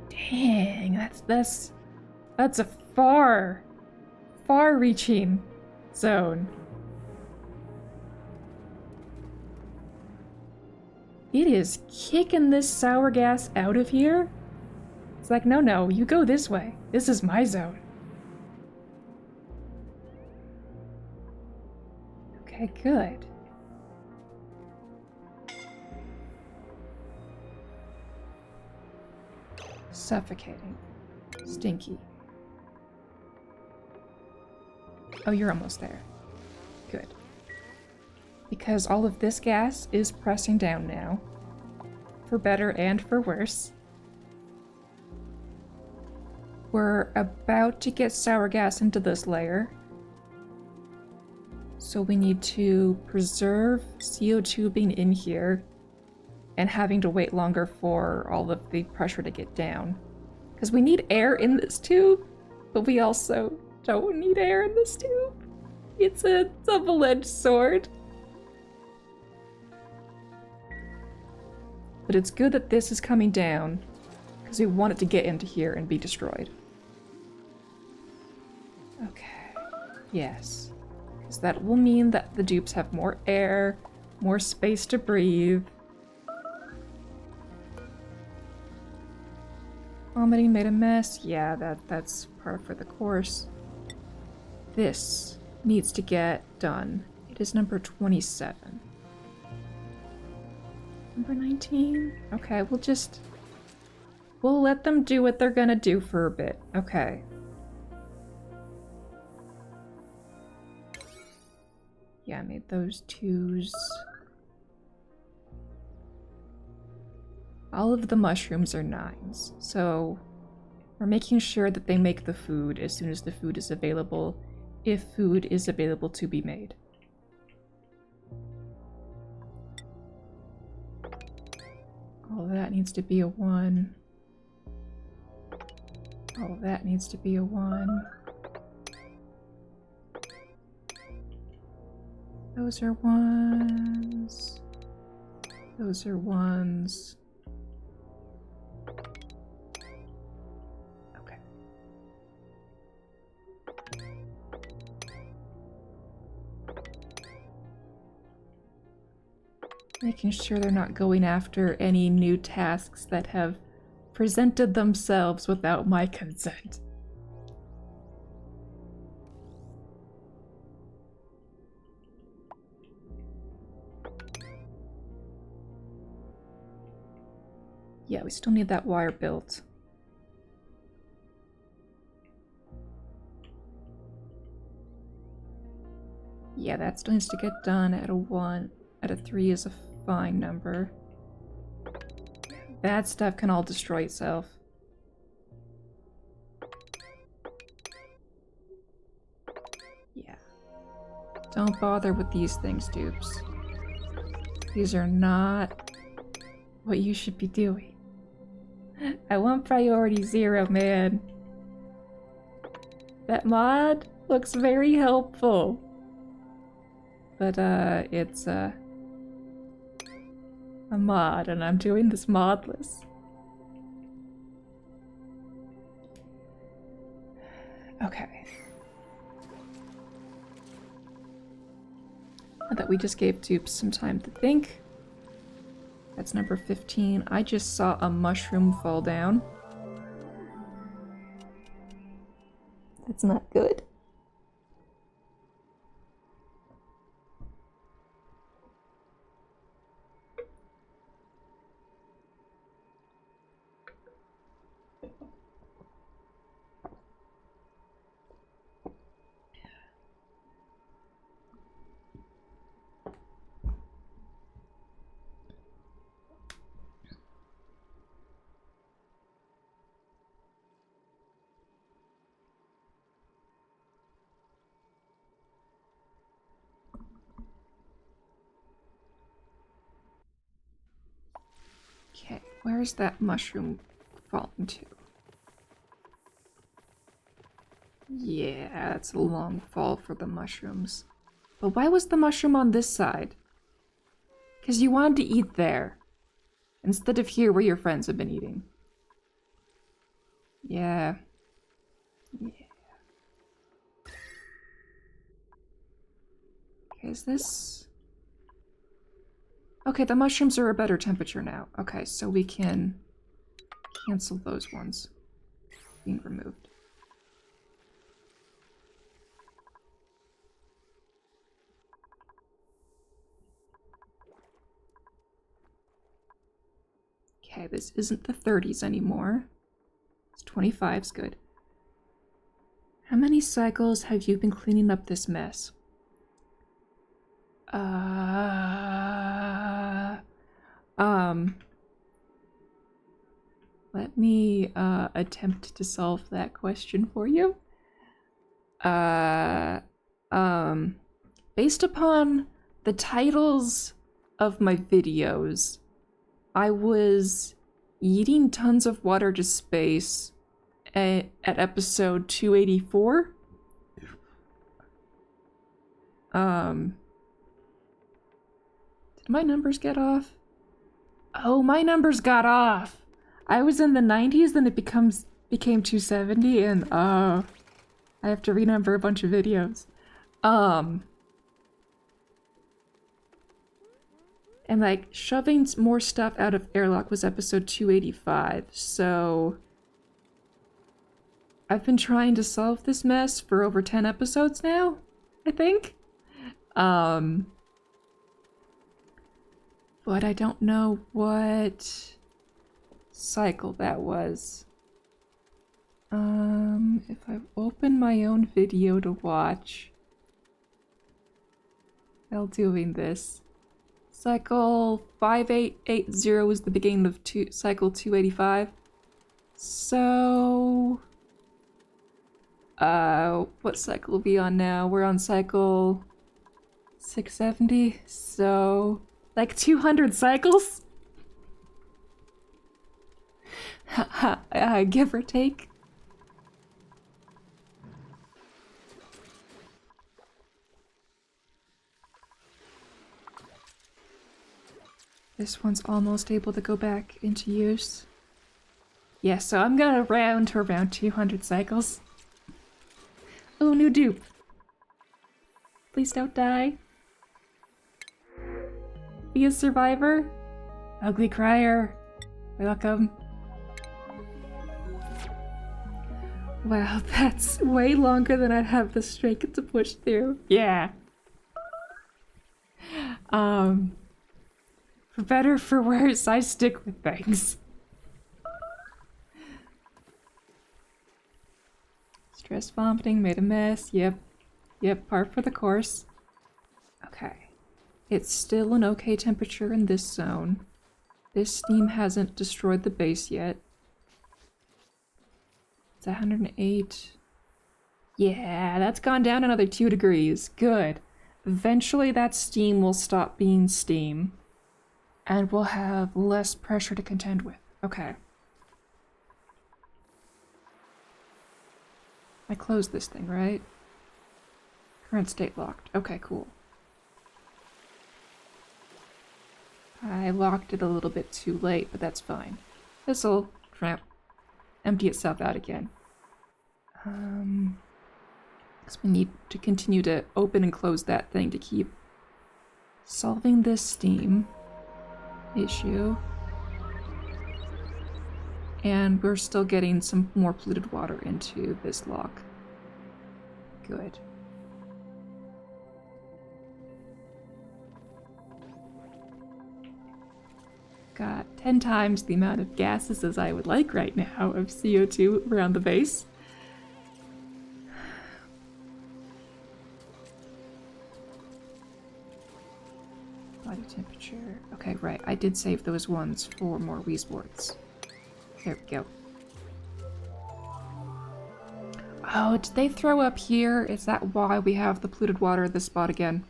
Speaker 1: Dang, that's a far-reaching zone. It is kicking this sour gas out of here. It's like, no, you go this way. This is my zone. Okay, good. Suffocating. Stinky. Oh, you're almost there. Good. Because all of this gas is pressing down now. For better and for worse. We're about to get sour gas into this layer. So we need to preserve CO2 being in here and having to wait longer for all of the pressure to get down. Because we need air in this tube, but we also don't need air in this tube. It's a double-edged sword. But it's good that this is coming down, because we want it to get into here and be destroyed. Okay. Yes. Because that will mean that the dupes have more air, more space to breathe. Vomiting made a mess. Yeah, that's par for the course. This needs to get done. It is number 27. Number 19? Okay, we'll let them do what they're gonna do for a bit. Okay. Yeah, I made those 2s. All of the mushrooms are 9s, so we're making sure that they make the food as soon as the food is available, if food is available to be made. All of that needs to be a 1. All of that needs to be a 1. Those are 1s. Those are 1s. Okay. Making sure they're not going after any new tasks that have presented themselves without my consent. Yeah, we still need that wire built. Yeah, that still needs to get done at a 1. At a 3 is a fine number. Bad stuff can all destroy itself. Yeah. Don't bother with these things, dupes. These are not what you should be doing. I want priority 0, man. That mod looks very helpful. But, it's, a mod, and I'm doing this modless. Okay. Now that we just gave dupes some time to think. That's number 15. I just saw a mushroom fall down. That's not good. Okay, where's that mushroom falling to? Yeah, that's a long fall for the mushrooms. But why was the mushroom on this side? Because you wanted to eat there, instead of here where your friends have been eating. Yeah. Yeah. Okay, is this... Okay, the mushrooms are a better temperature now. Okay, so we can cancel those ones being removed. Okay, this isn't the 30s anymore. It's 25's good. How many cycles have you been cleaning up this mess? Let me attempt to solve that question for you. Based upon the titles of my videos, I was eating tons of water to space at episode 284. Did my numbers get off? Oh, my numbers got off. I was in the 90s, then it became 270, and I have to renumber a bunch of videos. And like shoving more stuff out of airlock was episode 285, so I've been trying to solve this mess for over 10 episodes now, I think. But I don't know what cycle that was. If I open my own video to watch while doing this, cycle 5880 was the beginning of cycle 285. So, what cycle are we on now? We're on cycle 670, so like 200 cycles? Give or take. This one's almost able to go back into use. Yeah, so I'm gonna round to around 200 cycles. Oh, new dupe. Please don't die. Be a survivor. Ugly Crier. Welcome. Wow, that's way longer than I'd have the strength to push through. Yeah. For better, for worse, I stick with things. Stress vomiting, made a mess. Yep, par for the course. Okay. It's still an okay temperature in this zone. This steam hasn't destroyed the base yet. It's 108. Yeah, that's gone down another 2 degrees. Good. Eventually that steam will stop being steam. And we'll have less pressure to contend with. Okay. I closed this thing, right? Current state locked. Okay, cool. I locked it a little bit too late, but that's fine. This'll empty itself out again. Because we need to continue to open and close that thing to keep solving this steam. issue. And we're still getting some more polluted water into this lock. Good. Got 10 times the amount of gases as I would like right now of CO2 around the base. Body temperature. Okay, right. I did save those ones for more Weesports. There we go. Oh, did they throw up here? Is that why we have the polluted water at this spot again?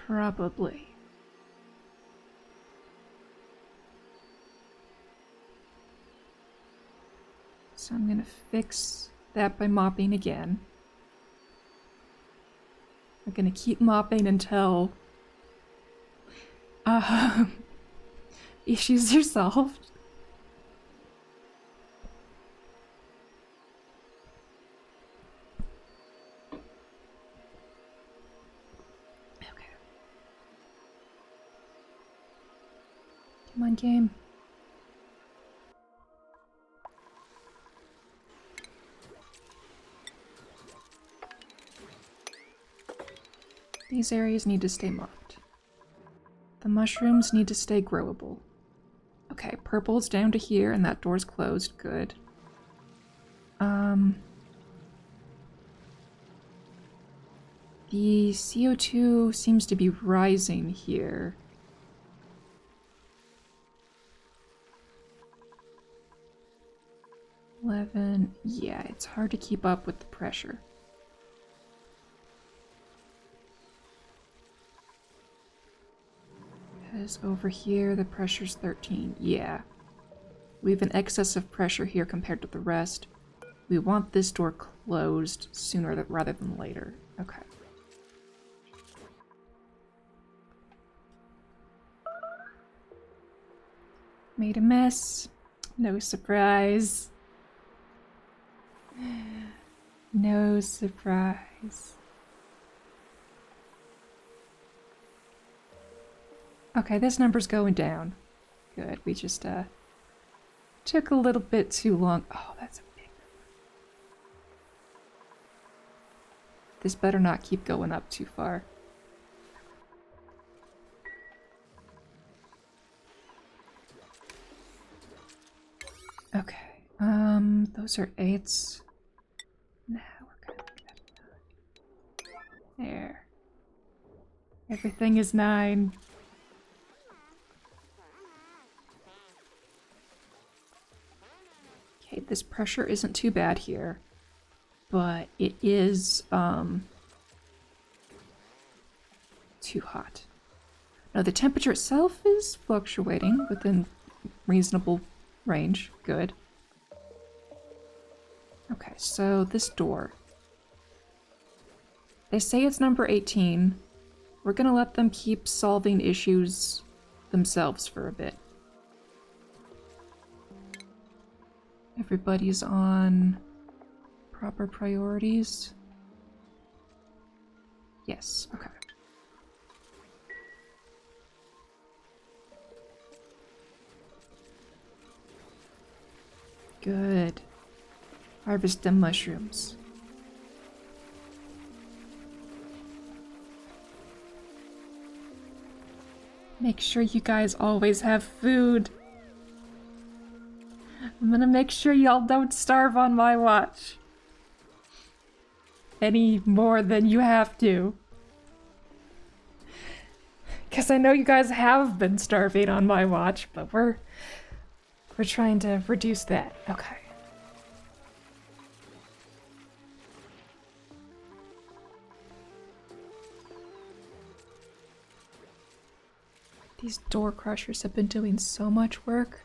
Speaker 1: Probably. So I'm gonna fix that by mopping again. We're gonna keep mopping until issues are solved. Okay. Come on, game. These areas need to stay mopped. The mushrooms need to stay growable. Okay, purple's down to here and that door's closed. Good. The CO2 seems to be rising here. Yeah, it's hard to keep up with the pressure. Because over here the pressure's 13. Yeah. We have an excess of pressure here compared to the rest. We want this door closed sooner rather than later. Okay. Made a mess. No surprise. No surprise. Okay, this number's going down. Good, we just took a little bit too long. Oh, that's a big number. This better not keep going up too far. Okay, those are 8s. Now we're gonna get 9. There. Everything is 9. Okay, this pressure isn't too bad here, but it is, too hot. Now the temperature itself is fluctuating within reasonable range. Good. Okay, so this door. They say it's number 18. We're gonna let them keep solving issues themselves for a bit. Everybody's on proper priorities. Yes, okay. Good. Harvest them mushrooms. Make sure you guys always have food. I'm gonna make sure y'all don't starve on my watch. Any more than you have to. Because I know you guys have been starving on my watch, but we're trying to reduce that. Okay. These door crushers have been doing so much work.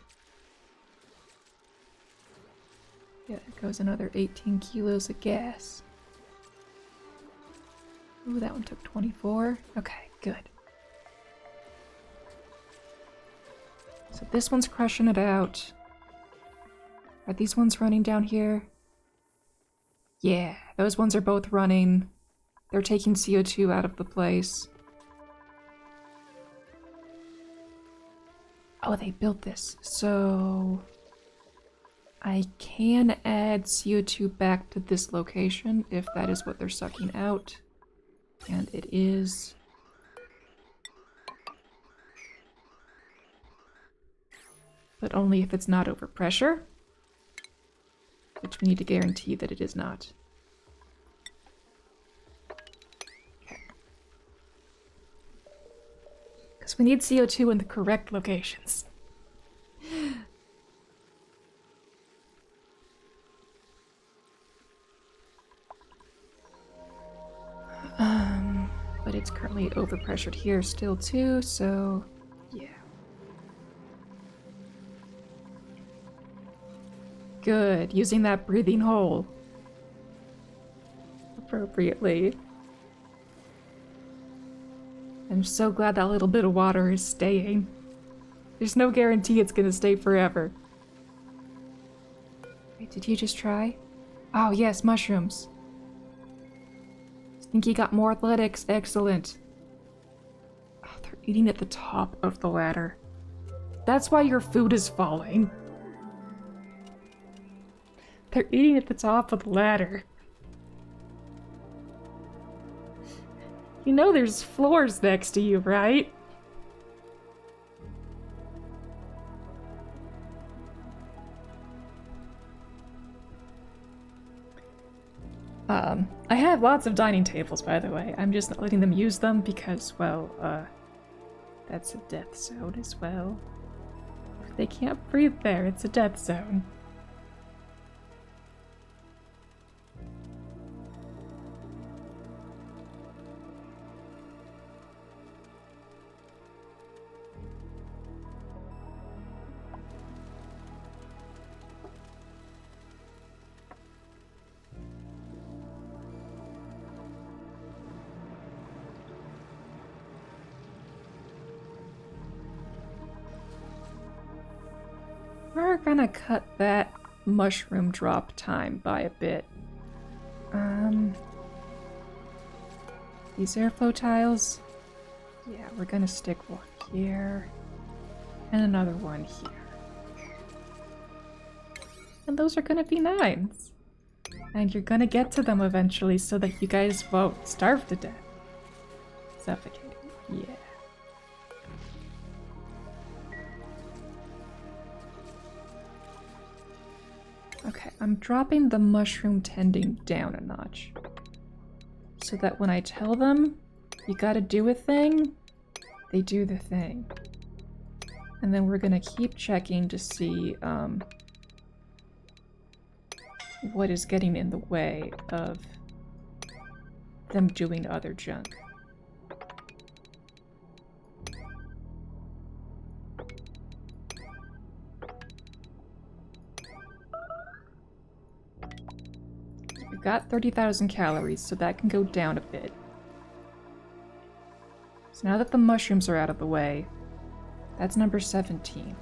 Speaker 1: Yeah, it goes another 18 kilos of gas. Ooh, that one took 24. Okay, good. So this one's crushing it out. Are these ones running down here? Yeah, those ones are both running. They're taking CO2 out of the place. Oh, they built this. So I can add CO2 back to this location if that is what they're sucking out. And it is. But only if it's not overpressure. Which we need to guarantee that it is not. Okay. Because we need CO2 in the correct locations. But it's currently overpressured here still too, so yeah. Good, using that breathing hole appropriately. I'm so glad that little bit of water is staying. There's no guarantee it's gonna stay forever. Wait, did you just try? Oh yes, mushrooms. Stinky got more athletics, excellent. Oh, they're eating at the top of the ladder. That's why your food is falling. They're eating at the top of the ladder. You know there's floors next to you, right? I have lots of dining tables, by the way. I'm just not letting them use them because, well, that's a death zone as well. If they can't breathe there, it's a death zone. We're gonna cut that mushroom drop time by a bit. These airflow tiles, yeah, we're gonna stick one here and another one here. And those are gonna be 9s. And you're gonna get to them eventually so that you guys won't starve to death. Suffocating, yeah. Okay, I'm dropping the mushroom tending down a notch. So that when I tell them, you gotta do a thing, they do the thing. And then we're gonna keep checking to see, what is getting in the way of them doing other junk. We've got 30,000 calories, so that can go down a bit. So now that the mushrooms are out of the way, that's number 17.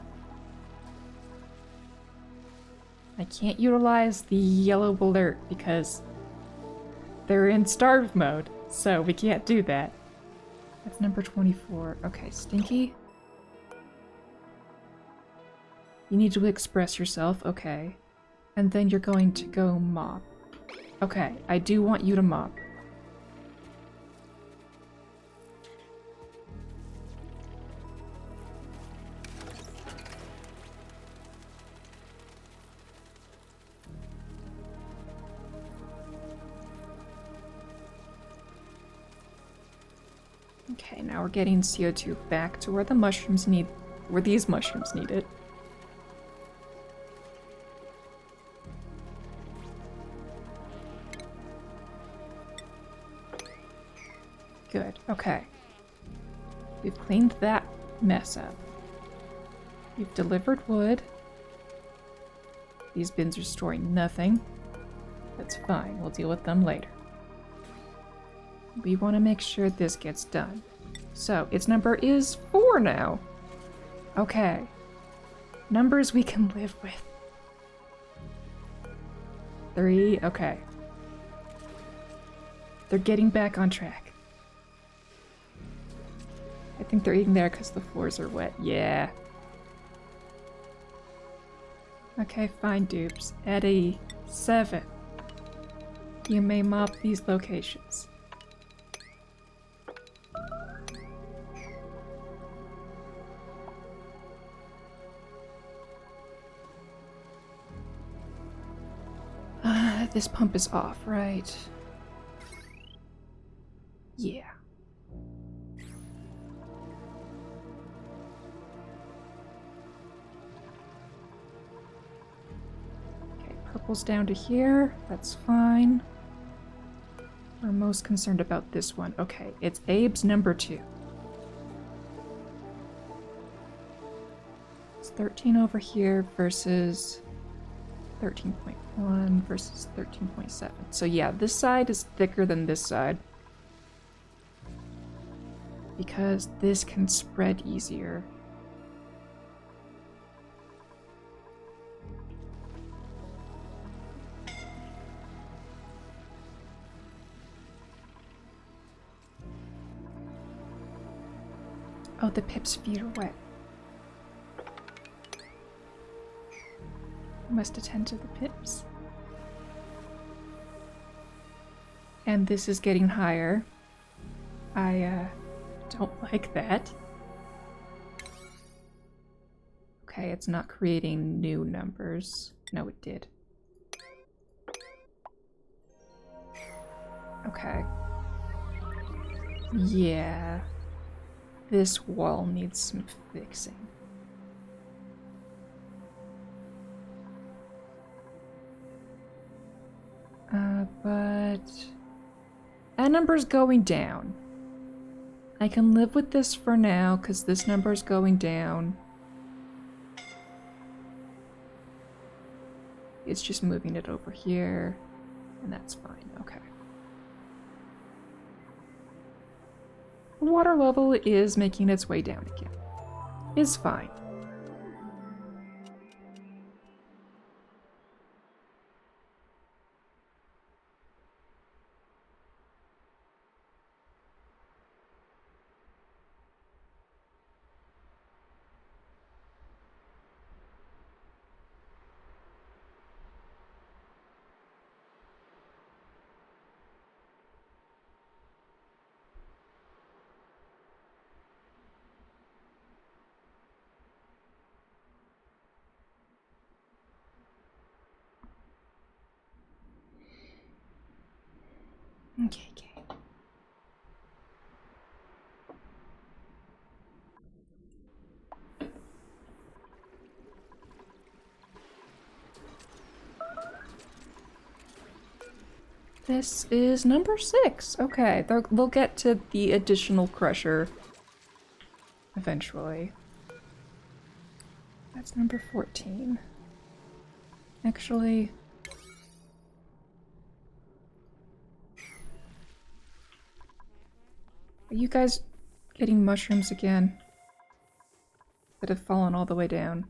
Speaker 1: I can't utilize the yellow alert because they're in starve mode, so we can't do that. That's number 24. Okay, Stinky. You need to express yourself, okay. And then you're going to go mop. Okay, I do want you to mop. Okay, now we're getting CO2 back to where the mushrooms need, where these mushrooms need it. Good, okay. We've cleaned that mess up. We've delivered wood. These bins are storing nothing. That's fine, we'll deal with them later. We want to make sure this gets done. So, its number is 4 now. Okay. Numbers we can live with. 3, okay. They're getting back on track. I think they're eating there because the floors are wet. Yeah. Okay, fine, dupes. Eddie, 7. You may mop these locations. This pump is off, right? Yeah. Okay, purple's down to here. That's fine. We're most concerned about this one. Okay, it's Abe's number 2. It's 13 over here versus 13.1 versus 13.7. So yeah, this side is thicker than this side. Because this can spread easier. Oh, the Pip's feet are wet. Must attend to the Pips. And this is getting higher. I don't like that. Okay, it's not creating new numbers. No, it did. Okay. Yeah. This wall needs some fixing. But that number's going down. I can live with this for now, because this number's going down. It's just moving it over here, and that's fine, okay. The water level is making its way down again. It's fine. Okay. This is number 6. Okay, they'll get to the additional crusher eventually. That's number 14. Actually... Are you guys getting mushrooms again? That have fallen all the way down.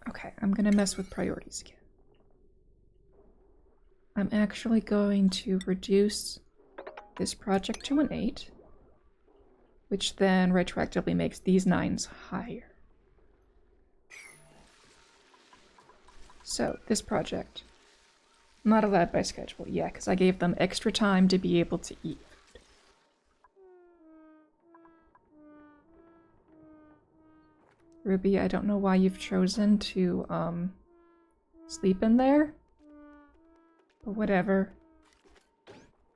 Speaker 1: Okay, I'm gonna mess with priorities again. I'm actually going to reduce this project to an 8, which then retroactively makes these 9s higher. So, this project. Not allowed by schedule, yeah, because I gave them extra time to be able to eat. Ruby, I don't know why you've chosen to, sleep in there. But whatever.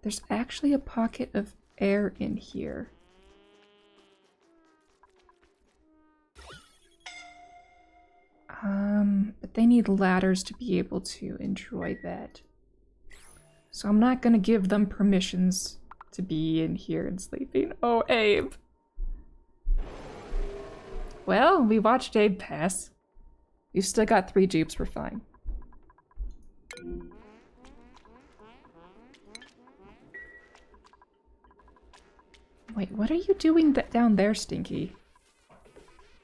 Speaker 1: There's actually a pocket of air in here. But they need ladders to be able to enjoy that. So I'm not gonna give them permissions to be in here and sleeping. Oh, Abe. Well, we watched Abe pass. We've still got 3 dupes, we're fine. Wait, what are you doing down there, Stinky?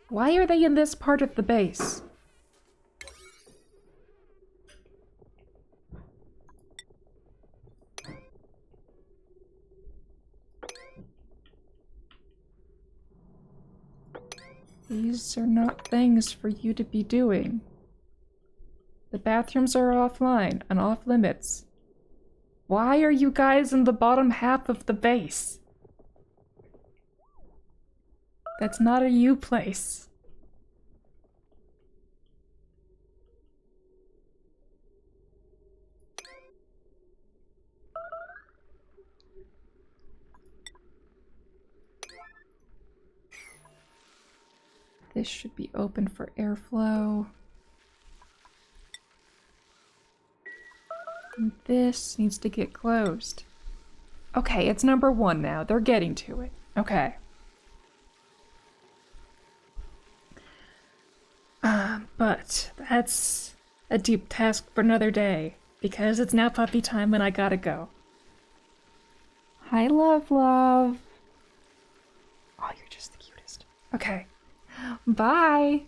Speaker 1: Why are they in this part of the base? These are not things for you to be doing. The bathrooms are offline and off limits. Why are you guys in the bottom half of the base? That's not a you place. This should be open for airflow. And this needs to get closed. Okay, it's number 1 now. They're getting to it. Okay. But that's a deep task for another day, because it's now puppy time and I gotta go. Hi, love. Oh, you're just the cutest. Okay. Bye.